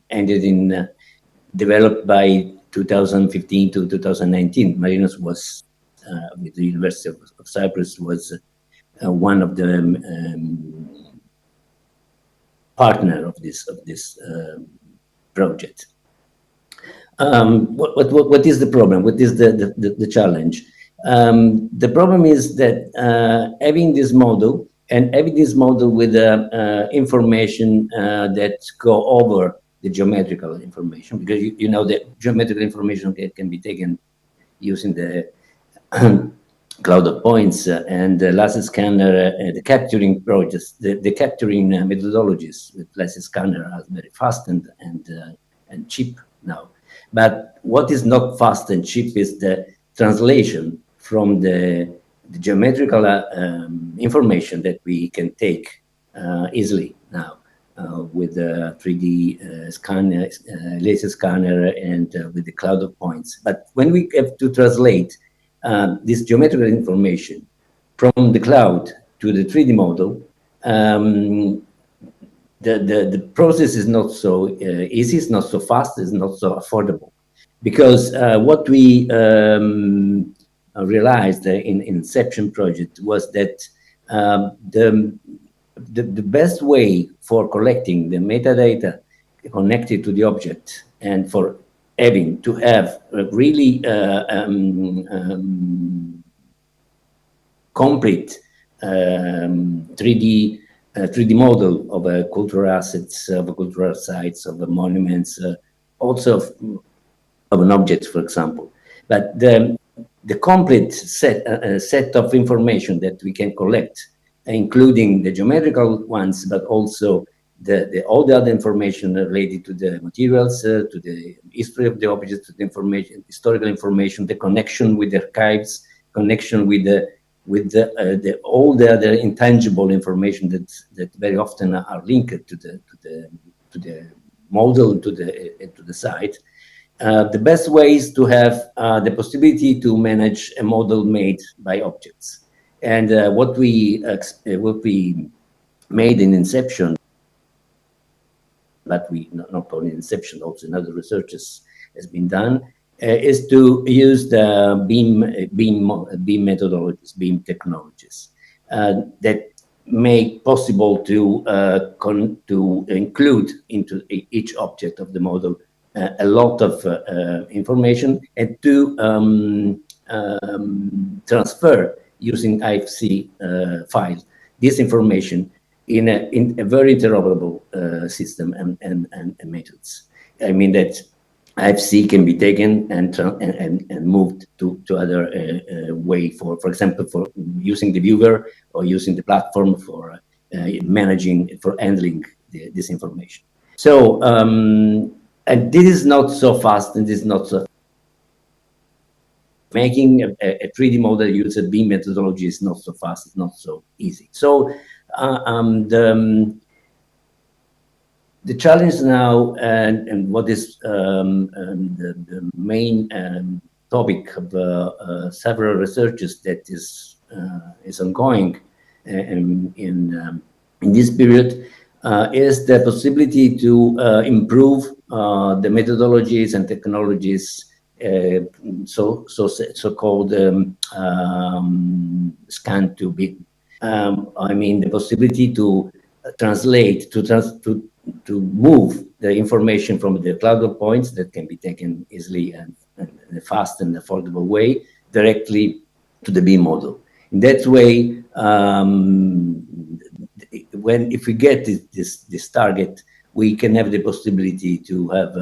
ended in developed by 2015 to 2019. Marinos was with the University of Cyprus was one of the partner of this project. What is the problem? What is the challenge? The problem is that having this model with information that go over the geometrical information, because you know that geometrical information can be taken using the cloud of points and the laser scanner, the capturing projects, the capturing methodologies with laser scanner are very fast and cheap now. But what is not fast and cheap is the translation from the geometrical information that we can take easily now with the 3D scanner, laser scanner, and with the cloud of points. But when we have to translate this geometrical information from the cloud to the 3D model, the process is not so easy, it's not so fast, it's not so affordable. Because what we realized in Inception project was that the best way for collecting the metadata connected to the object and for having to have a really complete 3D model of cultural assets, of cultural sites, of the monuments, also of an object, for example. But the complete set of information that we can collect, including the geometrical ones, but also all the other information related to the materials, to the history of the objects, to the information, historical information, the connection with the archives, connection with all the other intangible information that very often are linked to the model, to the site. The best way is to have the possibility to manage a model made by objects. And what we made in Inception, but we not only in Inception, also in other researches has been done, is to use the beam methodologies, beam technologies that make possible to include into each object of the model a lot of information, and to transfer using IFC files this information in a very interoperable system and methods. I mean that IFC can be taken and moved to other way for example, for using the viewer or using the platform for managing, for handling this information. So, and this is not so fast, and this is not so. Making a 3D model using beam methodology is not so fast, it's not so easy. So the challenge now, and what is the main topic of several researches that is ongoing in this period, is the possibility to improve the methodologies and technologies, so-called scan to beam. I mean, the possibility to translate, to move the information from the cloud of points that can be taken easily and in a fast and affordable way directly to the beam model. In that way, if we get this target, we can have the possibility to have,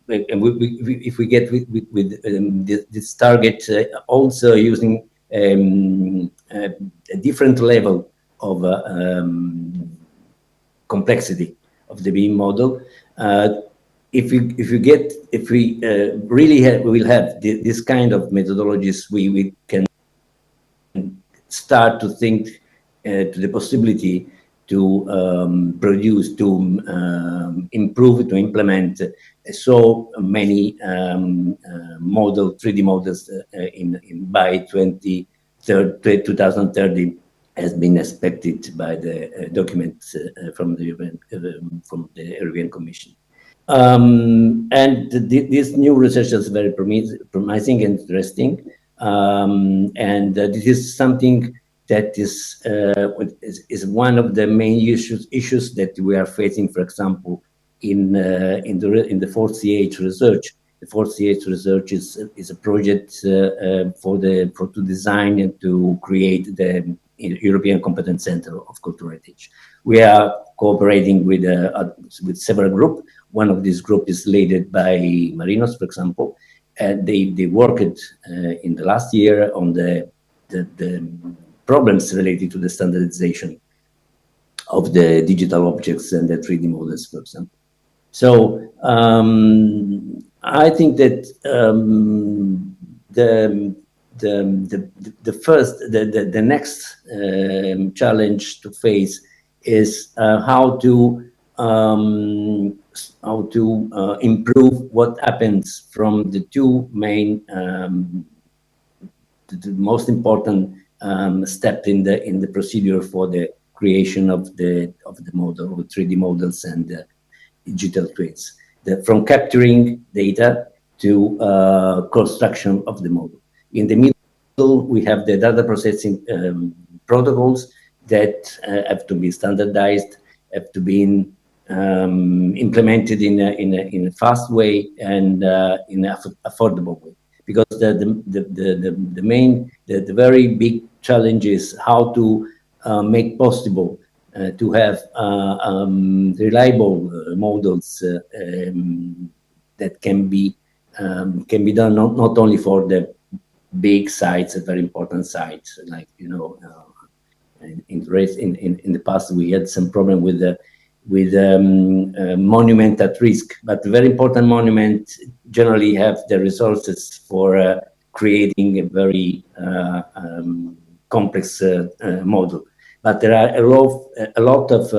if we get with this target, also using a different level of complexity of the beam model. If we really will have this kind of methodologies, we can start to think to the possibility to produce, to improve, to implement so many 3D models by 2030, has been expected by the documents from the European Commission. And this new research is very promising and interesting. And this is something that is one of the main issues that we are facing, for example, in the 4CH research. The 4CH research is a project to design and to create the European Competence Center of Cultural Heritage. We are cooperating with several groups. One of these groups is led by Marinos, for example, and they worked in the last year on the problems related to the standardization of the digital objects and the 3D models, for example. So I think that the the next challenge to face is how to improve what happens from the two main the most important step in the procedure for the creation of the model, of 3D models and digital twins. From capturing data to construction of the model. In the middle, we have the data processing protocols that have to be standardized, have to be implemented in a fast way and in an affordable way. Because the very big challenge is how to make possible to have reliable models that can be done not only for the big sites, very important sites, like in the past we had some problem with monument at risk, but very important monument generally have the resources for creating a very complex model. But there are a lot of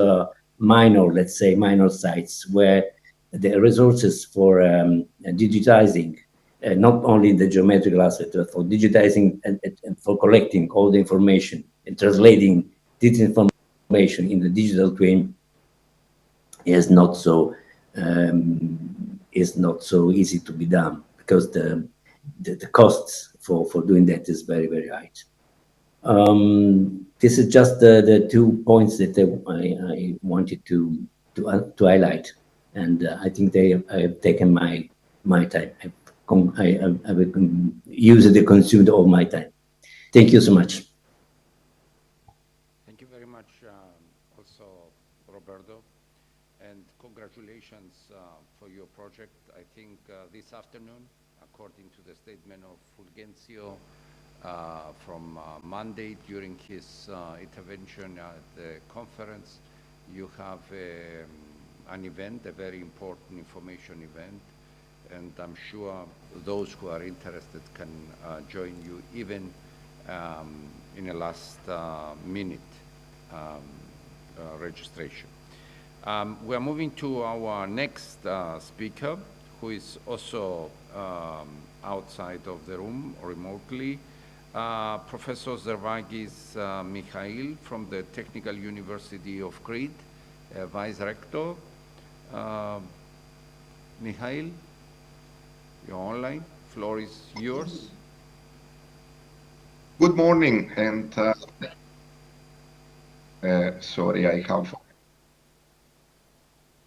minor sites where the resources for digitizing, not only the geometrical aspect, but for digitizing and for collecting all the information and translating this information in the digital twin is not so easy to be done, because the costs for doing that is very, very high. This is just the 2 points that I wanted to highlight, and I think I have taken my time. I will use the consumed all my time. Thank you so much. Thank you very much, also Roberto, and congratulations for your project. I think this afternoon, according to the statement of Fulgencio from Monday during his intervention at the conference, you have an event, a very important information event, and I'm sure those who are interested can join you even in the last minute registration. We are moving to our next speaker, who is also outside of the room remotely. Professor Zervagis Mikhail from the Technical University of Crete, Vice Rector. Mikhail, you're online. Floor is yours. Good morning, and sorry, I have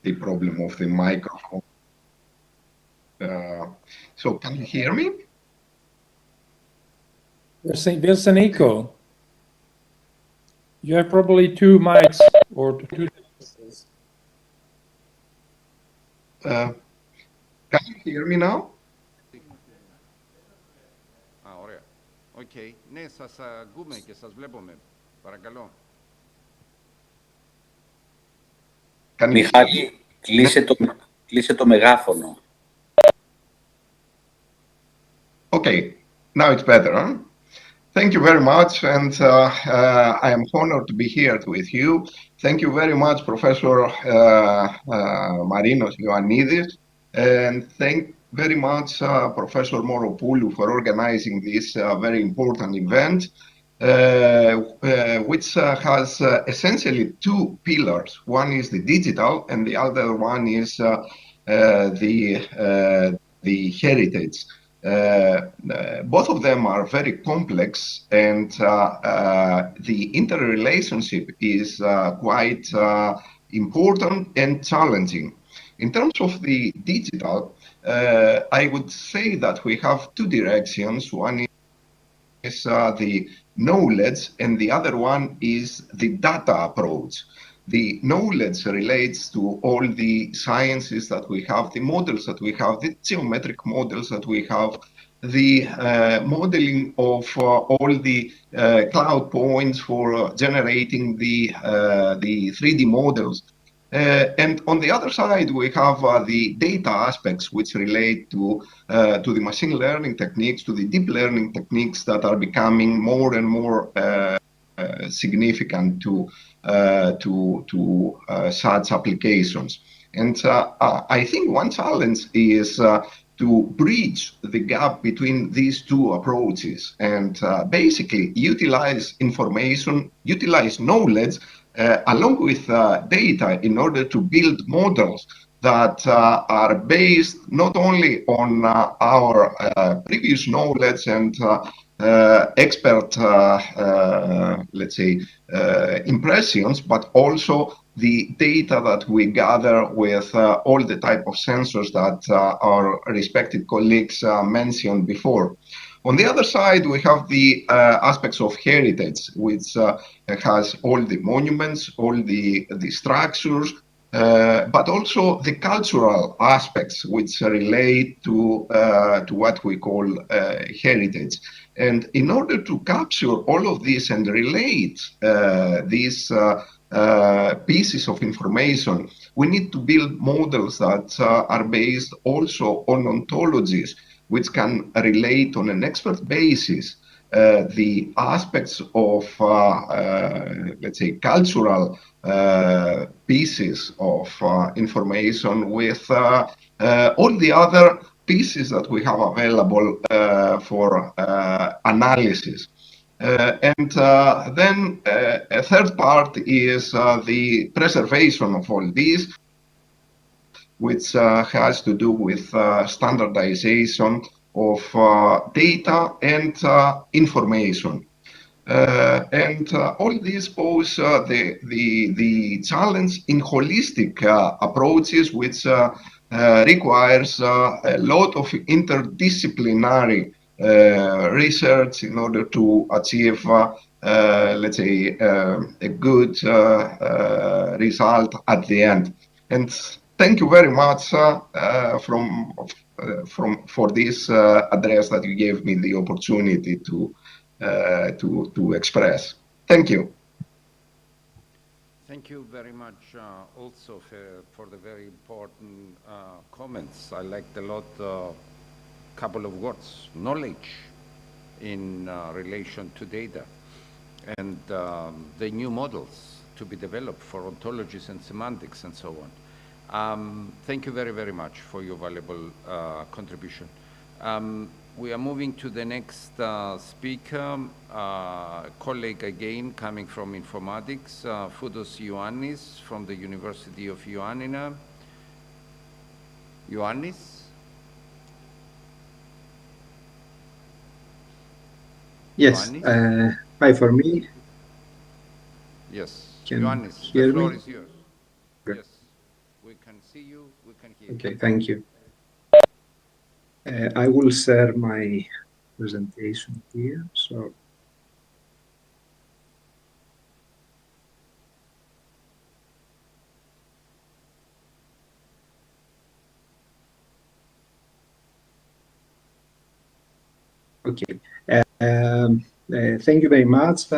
the problem of the microphone. So can you hear me? There's an echo. You have probably two mics or two devices. Can you hear me now? Ωραία. Οκ. Ναι, σας ακούμε και σας βλέπουμε. Παρακαλώ. Μιχάλη, κλείσε το μεγάφωνο. Okay, now it's better, huh? Thank you very much, and I am honored to be here with you. Thank you very much, Professor Marinos Ioannidis, and thank very much Professor Moropoulou for organizing this very important event, which has essentially two pillars. One is the digital, and the other one is the heritage. Both of them are very complex, and the interrelationship is quite important and challenging. In terms of the digital, I would say that we have two directions. One is the knowledge, and the other one is the data approach. The knowledge relates to all the sciences that we have, the models that we have, the geometric models that we have, the modeling of all the cloud points for generating the 3D models. And on the other side, we have the data aspects which relate to the machine learning techniques, to the deep learning techniques that are becoming more and more significant to such applications. And I think one challenge is to bridge the gap between these two approaches and basically utilize information, utilize knowledge along with data in order to build models that are based not only on our previous knowledge and expert, let's say, impressions, but also the data that we gather with all the type of sensors that our respected colleagues mentioned before. On the other side, we have the aspects of heritage, which has all the monuments, all the structures, but also the cultural aspects which relate to what we call heritage. And in order to capture all of this and relate these pieces of information, we need to build models that are based also on ontologies, which can relate on an expert basis the aspects of, let's say, cultural pieces of information with all the other pieces that we have available for analysis. And then a third part is the preservation of all these, which has to do with standardization of data and information. And all this pose the challenge in holistic approaches, which requires a lot of interdisciplinary research in order to achieve, let's say, a good result at the end. And thank you very much for this address that you gave me the opportunity to express. Thank you. Thank you very much also for the very important comments. I liked a lot couple of words, knowledge in relation to data and the new models to be developed for ontologies and semantics and so on. Thank you very, very much for your valuable contribution. We are moving to the next speaker, colleague again coming from informatics, Foudos Ioannis from the University of Ioannina. Ioannis? Yes, hi for me. Yes, Can Ioannis, hear the floor me? is yours. Good. Yes, we can see you, we can hear you. Okay, thank you. I will share my presentation here. So, okay. Thank you very much,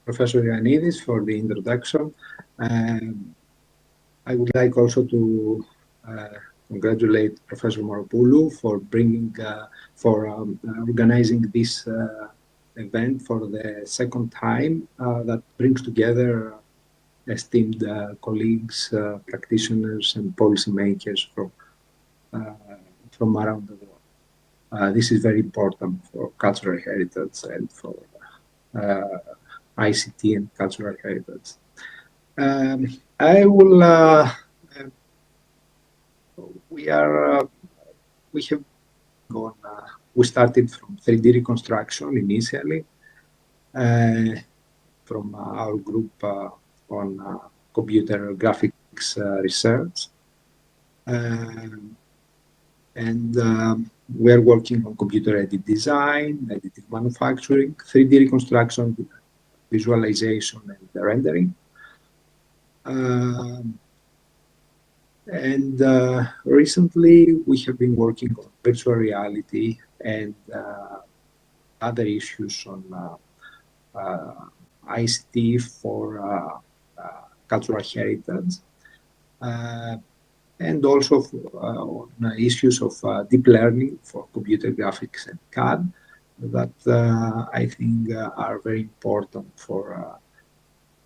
Professor Ioannidis, for the introduction. I would like also to congratulate Professor Moropoulou for bringing, organizing this event for the second time that brings together esteemed colleagues, practitioners, and policymakers from around the world. This is very important for cultural heritage and for ICT and cultural heritage. I will. We started from 3D reconstruction initially, from our group on computer graphics research, and we are working on computer-aided design, additive manufacturing, 3D reconstruction, visualization, and rendering. And recently, we have been working on virtual reality and other issues on ICT for cultural heritage, and also on issues of deep learning for computer graphics and CAD that I think are very important for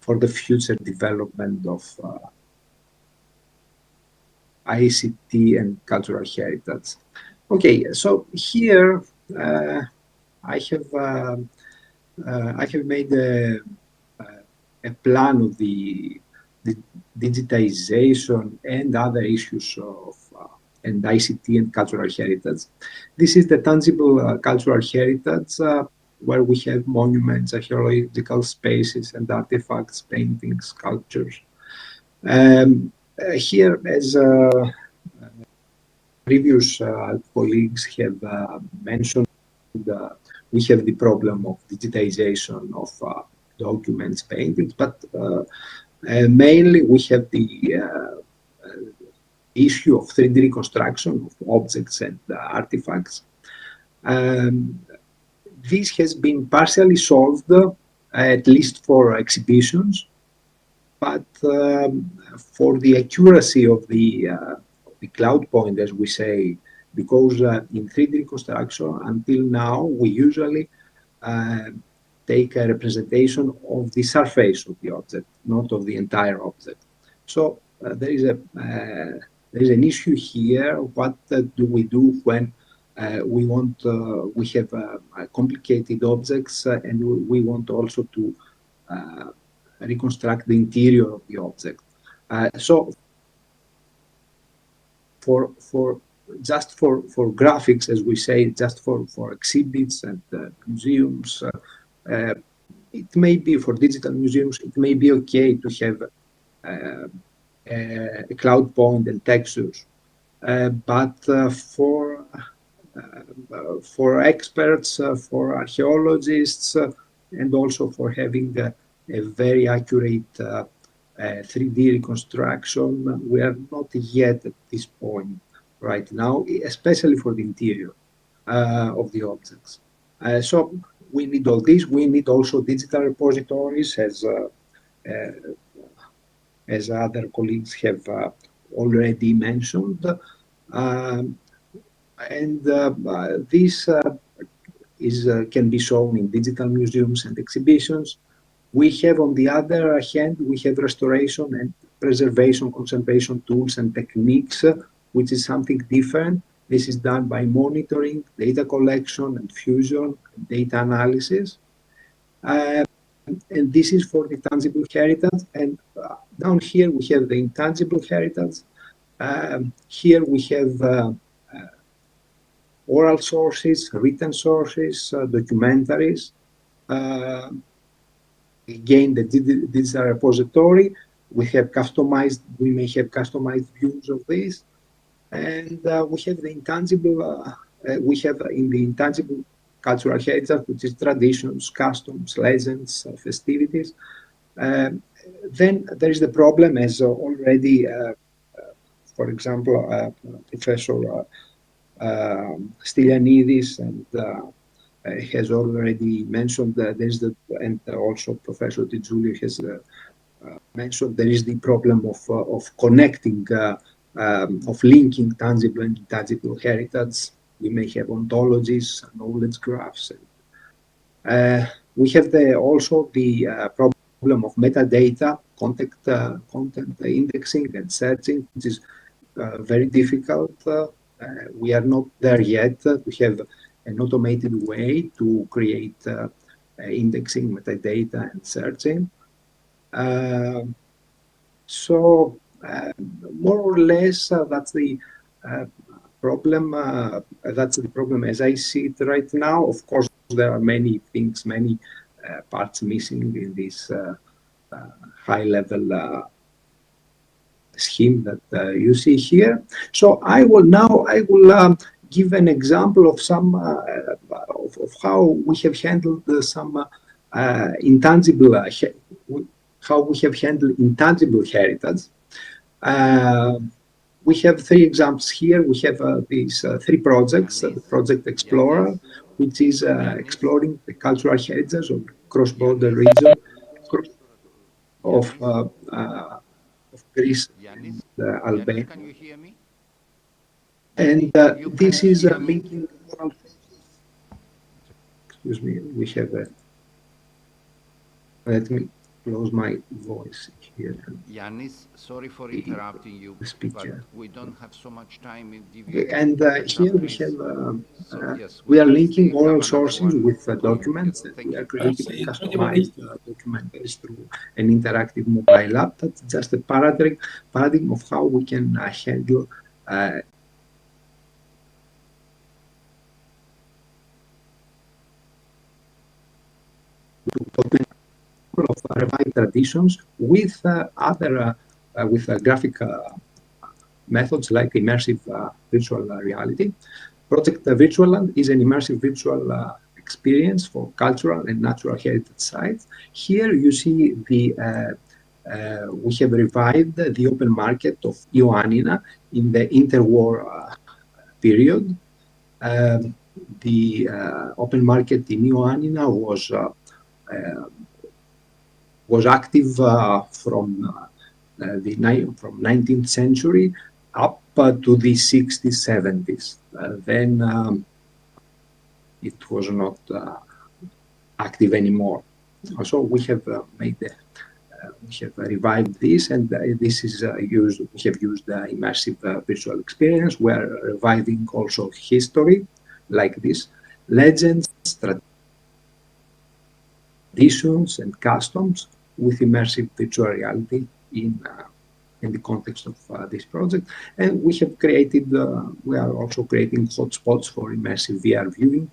the future development of ICT and cultural heritage. Okay, so here I have made a plan of the digitization and other issues of and ICT and cultural heritage. This is the tangible cultural heritage where we have monuments, archaeological spaces and artifacts, paintings, sculptures. Here, as previous colleagues have mentioned, we have the problem of digitization of documents, paintings, but mainly we have the issue of 3D reconstruction of objects and artifacts. This has been partially solved, at least for exhibitions, but for the accuracy of the cloud point, as we say, because in 3D reconstruction, until now, we usually take a representation of the surface of the object, not of the entire object. So there is an issue here. What do we do when we have complicated objects and we want also to reconstruct the interior of the object? So for graphics, as we say, just for exhibits and museums, it may be for digital museums, it may be okay to have a cloud point and textures, but for experts, for archaeologists, and also for having a very accurate 3D reconstruction, we are not yet at this point right now, especially for the interior of the objects. So we need all this. We need also digital repositories, as other colleagues have already mentioned. And this can be shown in digital museums and exhibitions. We have, on the other hand, we have restoration and preservation, conservation tools and techniques, which is something different. This is done by monitoring, data collection and fusion, and data analysis. And this is for the tangible heritage. And down here, we have the intangible heritage. Here we have oral sources, written sources, documentaries. Again, the digital repository, we may have customized views of this. And we have the intangible, we have in the intangible cultural heritage, which is traditions, customs, legends, festivities. Then there is the problem, as already, for example, Professor Stylianidis and has already mentioned that and also Professor Di Giulio has mentioned, there is the problem of connecting, of linking tangible and intangible heritage. We may have ontologies, knowledge graphs. We have also the problem of metadata, content indexing and searching, which is very difficult. We are not there yet to have an automated way to create indexing, metadata, and searching. So more or less, that's the problem. That's the problem as I see it right now. Of course, there are many things, many parts missing in this high-level scheme that you see here. So I will give an example of some of how we have handled some intangible, how we have handled intangible heritage. We have 3 examples here. We have these 3 projects. Project Explorer, which is exploring the cultural heritage of cross-border region. of Greece Yanis, and Yanis, Albania. can you hear me? And You this can is hear me? linking oral excuse me, we have a, let me close my voice here. Yanis, sorry for The interrupting you, but speaker. we don't have so much time. If you And could catch here up, we please. have, So yes, we are we linking still have oral another sources one with going. Yes, documents, and we thank are you. creating a customized document based through an interactive mobile app. That's just a paradigm of how we can handle of revived traditions with other with graphic methods like immersive virtual reality. Project Virtualand is an immersive virtual experience for cultural and natural heritage sites. Here you see we have revived the open market of Ioannina in the interwar period. The open market in Ioannina was active from 19th century up to the 60s, 70s. Then it was not active anymore. So we have we have revived this, and this is used. We have used immersive visual experience. We are reviving also history, like this, legends, traditions, and customs with immersive virtual reality in the context of this project. And we have created, we are also creating hotspots for immersive VR viewing.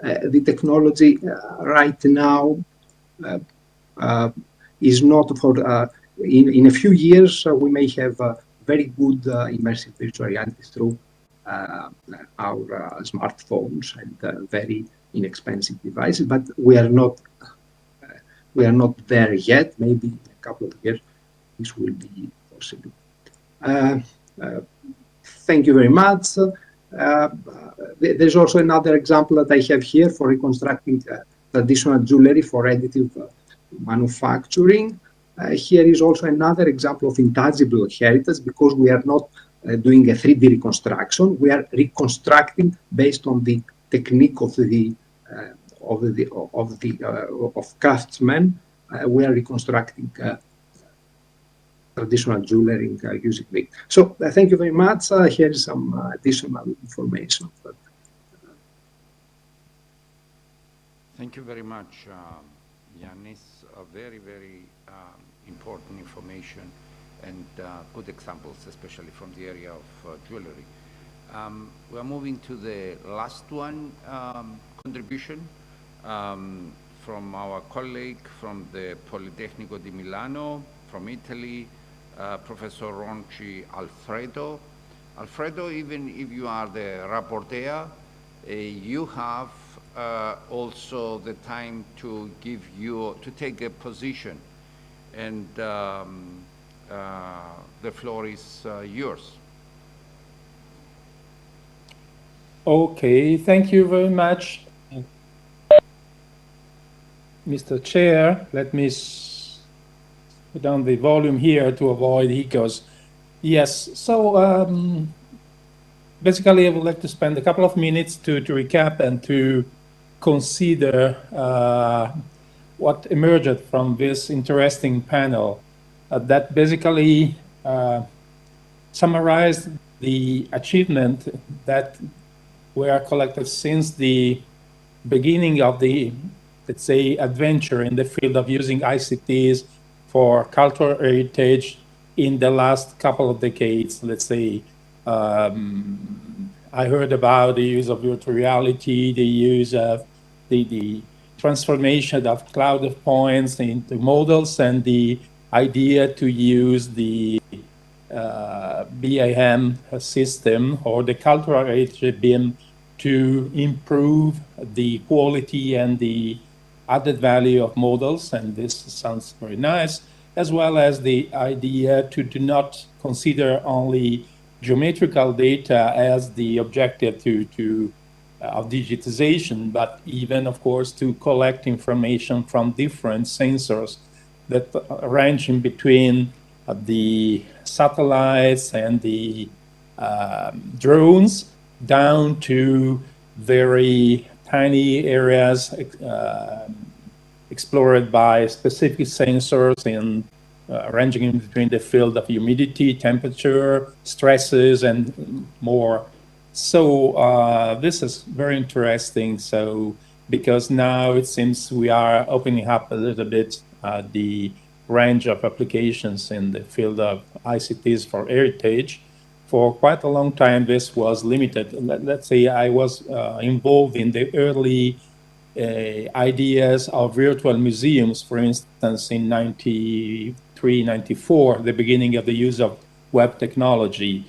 The technology right now is not for, in a few years, we may have very good immersive virtual reality through our smartphones and very inexpensive devices, but we are not there yet. Maybe in a couple of years, this will be possible. Thank you very much. There's also another example that I have here for reconstructing traditional jewelry for additive manufacturing. Here is also another example of intangible heritage, because we are not doing a 3D reconstruction. We are reconstructing based on the technique of craftsmen. We are reconstructing traditional jewelry using it. So thank you very much. Here is some additional information. Thank you very much, Yanis. Very, very important information and good examples, especially from the area of jewelry. We're moving to the last one, contribution from our colleague from the Politecnico di Milano, from Italy, Professor Ronchi Alfredo. Alfredo, even if you are the rapporteur, you have also the time to take a position, and the floor is yours. Okay, thank you very much, Mr. Chair. Let me put down the volume here to avoid echoes. Yes, so basically I would like to spend a couple of minutes to recap and to consider what emerged from this interesting panel that basically summarized the achievement that were collected since the beginning of the, let's say, adventure in the field of using ICTs for cultural heritage in the last couple of decades. Let's say, I heard about the use of virtual reality, the use of the transformation of cloud of points into models, and the idea to use the BIM system or the cultural heritage BIM to improve the quality and the added value of models, and this sounds very nice, as well as the idea to do not consider only geometrical data as the objective of digitization, but even, of course, to collect information from different sensors that range in between the satellites and the drones down to very tiny areas explored by specific sensors in ranging in between the field of humidity, temperature, stresses, and more. So this is very interesting. So because now it seems we are opening up a little bit the range of applications in the field of ICTs for heritage. For quite a long time, this was limited. Let's say I was involved in the early ideas of virtual museums, for instance, in 93, 94, the beginning of the use of web technology.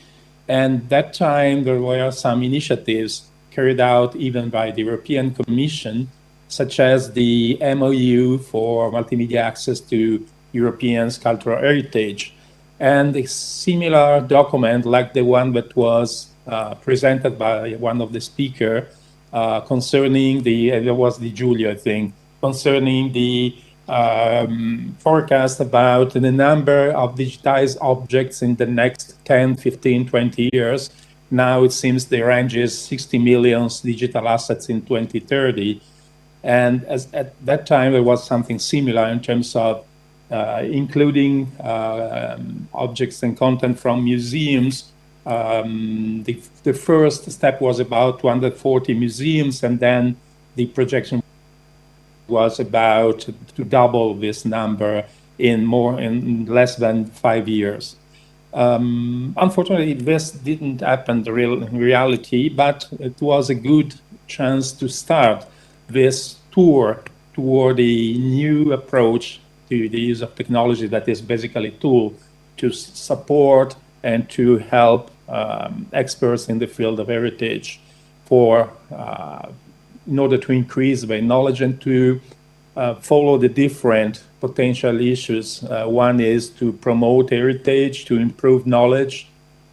And that time there were some initiatives carried out even by the European Commission, such as the MOU for multimedia access to Europeans' cultural heritage. And a similar document like the one that was presented by one of the speakers concerning the, there was the Giulio, I think, concerning the forecast about the number of digitized objects in the next 10, 15, 20 years. Now it seems the range is 60 million digital assets in 2030. And at that time, there was something similar in terms of including objects and content from museums. The first step was about 240 museums, and then the projection was about to double this number in less than 5 years. Unfortunately, this didn't happen in reality, but it was a good chance to start this tour toward a new approach to the use of technology that is basically a tool to support and to help experts in the field of heritage in order to increase their knowledge and to follow the different potential issues. One is to promote heritage, to improve knowledge,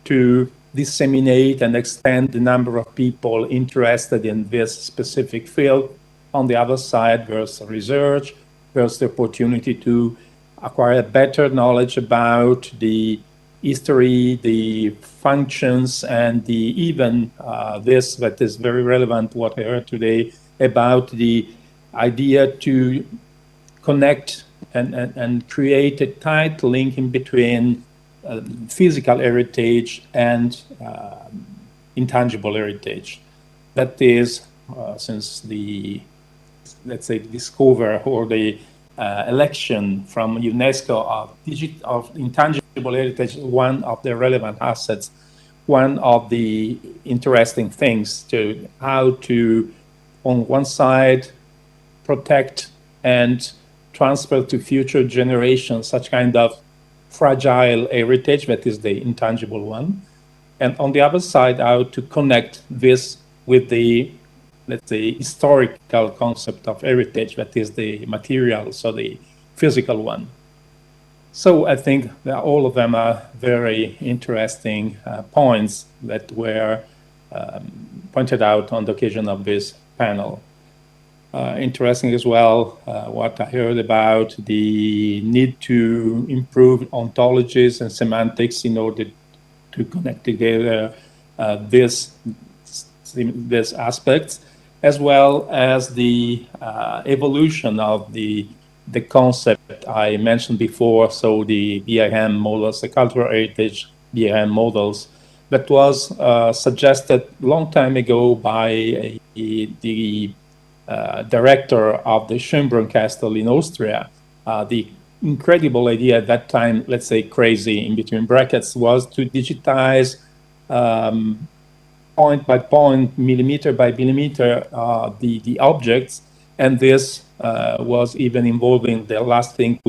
to disseminate and extend the number of people interested in this specific field. On the other side, there's research, there's the opportunity to acquire better knowledge about the history, the functions, and even this that is very relevant, what I heard today, about the idea to connect and create a tight link in between physical heritage and intangible heritage. That is, since the, let's say, discover or the election from UNESCO of intangible heritage, one of the relevant assets, one of the interesting things to how to, on one side, protect and transfer to future generations such kind of fragile heritage that is the intangible one. And on the other side, how to connect this with the, let's say, historical concept of heritage that is the material, so the physical one. So I think that all of them are very interesting points that were pointed out on the occasion of this panel. Interesting as well, what I heard about the need to improve ontologies and semantics in order to connect together these aspects, as well as the evolution of the concept I mentioned before, so the BIM models, the cultural heritage BIM models, that was suggested a long time ago by the director of the Schönbrunn Castle in Austria. The incredible idea at that time, let's say crazy in between brackets, was to digitize point by point, millimeter by millimeter, the objects. And this was even involving the last thing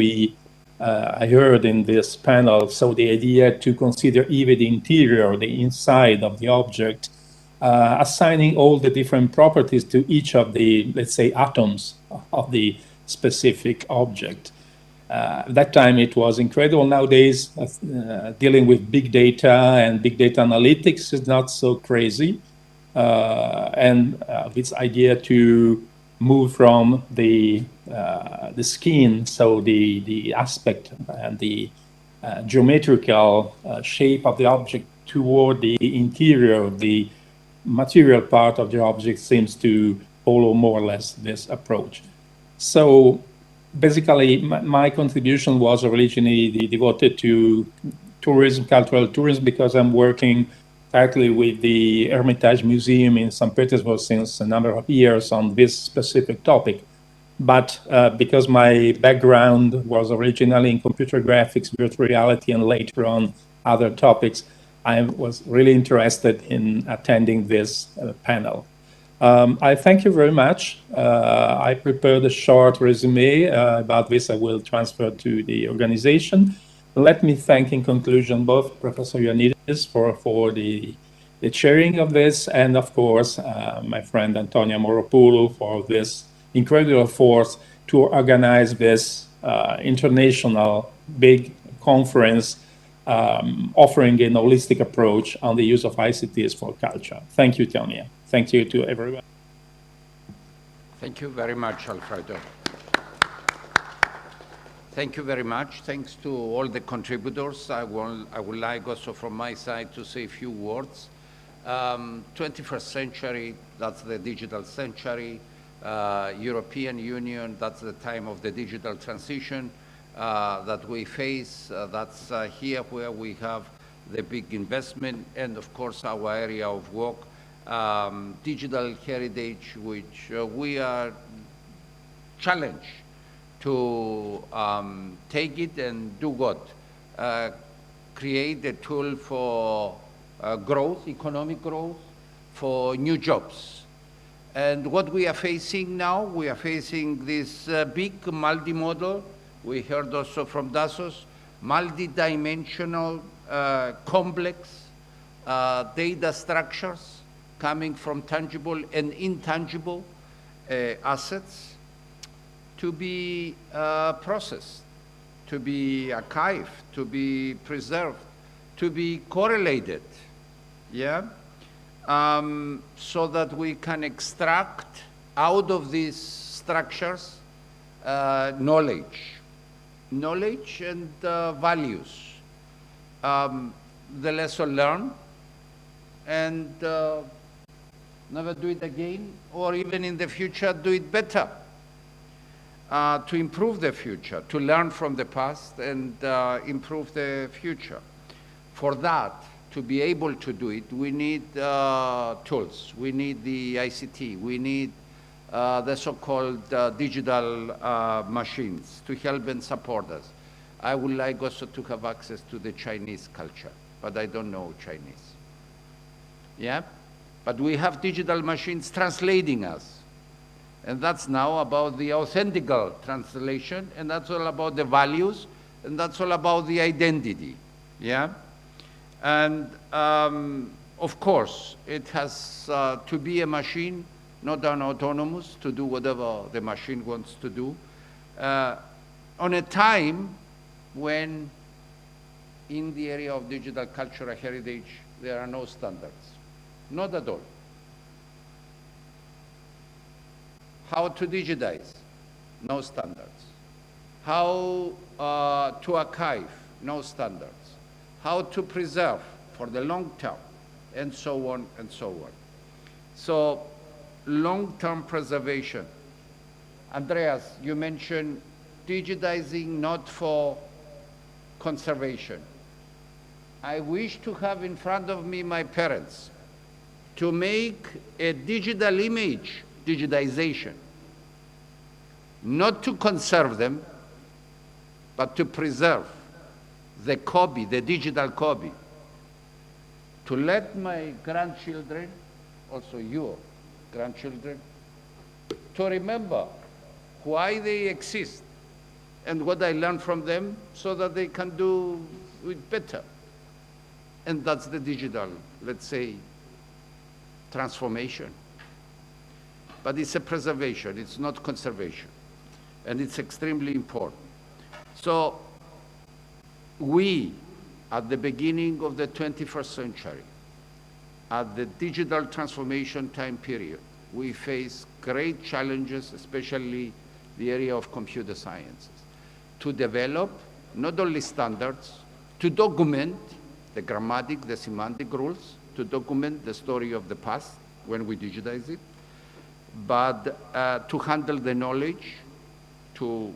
I heard in this panel. So the idea to consider even the interior, the inside of the object, assigning all the different properties to each of the, let's say, atoms of the specific object. That time it was incredible. Nowadays, dealing with big data and big data analytics is not so crazy. And this idea to move from the skin, so the aspect and the geometrical shape of the object toward the interior of the material part of the object seems to follow more or less this approach. So basically, my contribution was originally devoted to tourism, cultural tourism, because I'm working tightly with the Hermitage Museum in St. Petersburg since a number of years on this specific topic. But because my background was originally in computer graphics, virtual reality, and later on other topics, I was really interested in attending this panel. I thank you very much. I prepared a short resume about this. I will transfer to the organization. Let me thank in conclusion both Professor Ioannidis for the chairing of this, and of course, my friend Antonia Moropoulou for this incredible effort to organize this international big conference offering an holistic approach on the use of ICTs for culture. Thank you, Tonia. Thank you to everyone. Thank you very much, Alfredo. Thank you very much. Thanks to all the contributors. I would like also from my side to say a few words. 21st century, that's the digital century. European Union, that's the time of the digital transition that we face. That's here where we have the big investment, and of course our area of work, digital heritage, which we are challenged to take it and do what? Create a tool for growth, economic growth, for new jobs. And what we are facing now, we are facing this big multimodal, we heard also from Dassos, multidimensional, complex data structures coming from tangible and intangible assets to be processed, to be archived, to be preserved, to be correlated, yeah? So that we can extract out of these structures knowledge and values. The lesson learned, and never do it again, or even in the future do it better. To improve the future, to learn from the past and improve the future. For that, to be able to do it, we need tools. We need the ICT. We need the so-called digital machines to help and support us. I would like also to have access to the Chinese culture, but I don't know Chinese. Yeah? But we have digital machines translating us. And that's now about the authentic translation, and that's all about the values, and that's all about the identity. Yeah? And of course, it has to be a machine, not an autonomous, to do whatever the machine wants to do, on a time when in the area of digital cultural heritage, there are no standards, not at all. How to digitize, no standards. How to archive, no standards. How to preserve for the long term, and so on and so on. So long-term preservation. Andreas, you mentioned digitizing not for conservation. I wish to have in front of me my parents to make a digital image digitization, not to conserve them, but to preserve the copy, the digital copy, to let my grandchildren, also your grandchildren, to remember why they exist and what I learned from them so that they can do it better. And that's the digital, let's say, transformation. But it's a preservation, it's not conservation. And it's extremely important. So we, at the beginning of the 21st century, at the digital transformation time period, we face great challenges, especially the area of computer sciences, to develop not only standards, to document the grammatic, the semantic rules, to document the story of the past when we digitize it, but to handle the knowledge, to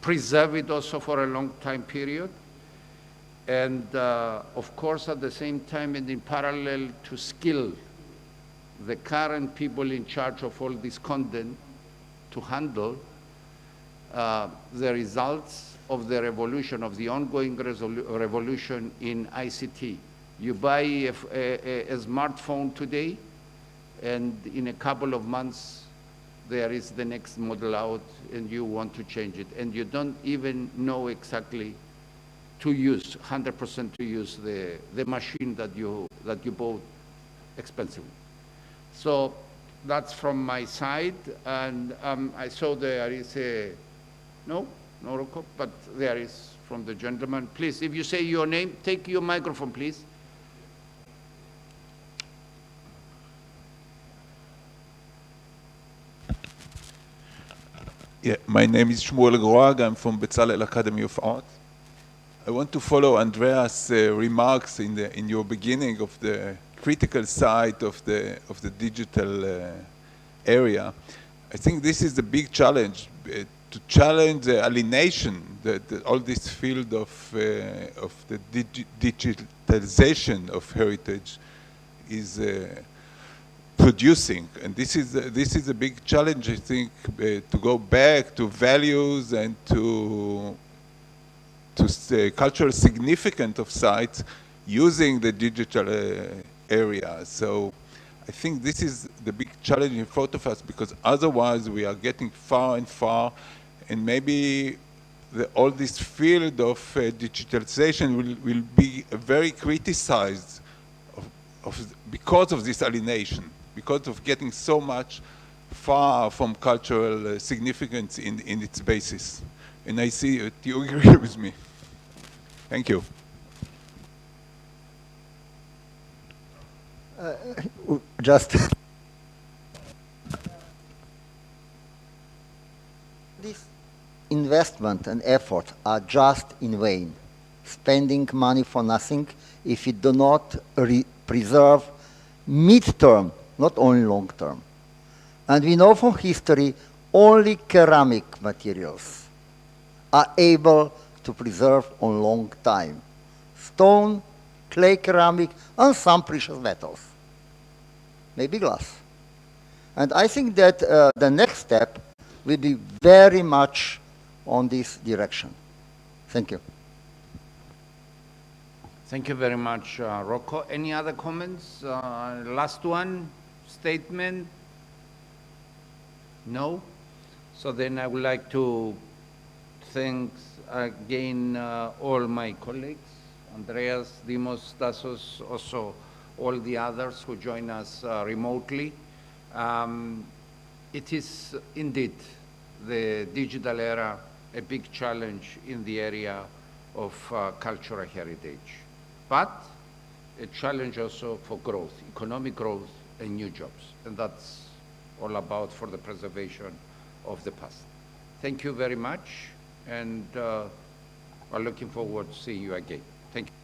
preserve it also for a long time period, and of course at the same time and in parallel to skill the current people in charge of all this content to handle the results of the revolution, of the ongoing revolution in ICT. You buy a smartphone today, and in a couple of months, there is the next model out, and you want to change it, and you don't even know exactly to use, 100% to use the machine that you bought expensively. So that's from my side, and I saw there is a, no Rocco, but there is from the gentleman. Please, if you say your name, take your microphone, please. Yeah, my name is Shmuel Groag. I'm from Bezalel Academy of Art. I want to follow Andreas' remarks in your beginning of the critical side of the digital area. I think this is the big challenge, to challenge the alienation that all this field of the digitalization of heritage is producing, and this is a big challenge, I think, to go back to values and to cultural significance of sites using the digital area. So I think this is the big challenge in front of us, because otherwise we are getting far and far, and maybe all this field of digitalization will be very criticized because of this alienation, because of getting so much far from cultural significance in its basis. And I see that you agree with me. Thank you. Just this investment and effort are just in vain, spending money for nothing if you do not preserve mid-term, not only long-term. And we know from history only ceramic materials are able to preserve on long time. Stone, clay ceramic, and some precious metals, maybe glass. And I think that the next step will be very much on this direction. Thank you. Thank you very much, Rocco. Any other comments? Last one, statement? No? So then I would like to thank again all my colleagues, Andreas, Dimos, Tassos, also all the others who join us remotely. It is indeed the digital era, a big challenge in the area of cultural heritage, but a challenge also for growth, economic growth and new jobs. And that's all about for the preservation of the past. Thank you very much, and we're looking forward to seeing you again. Thank you.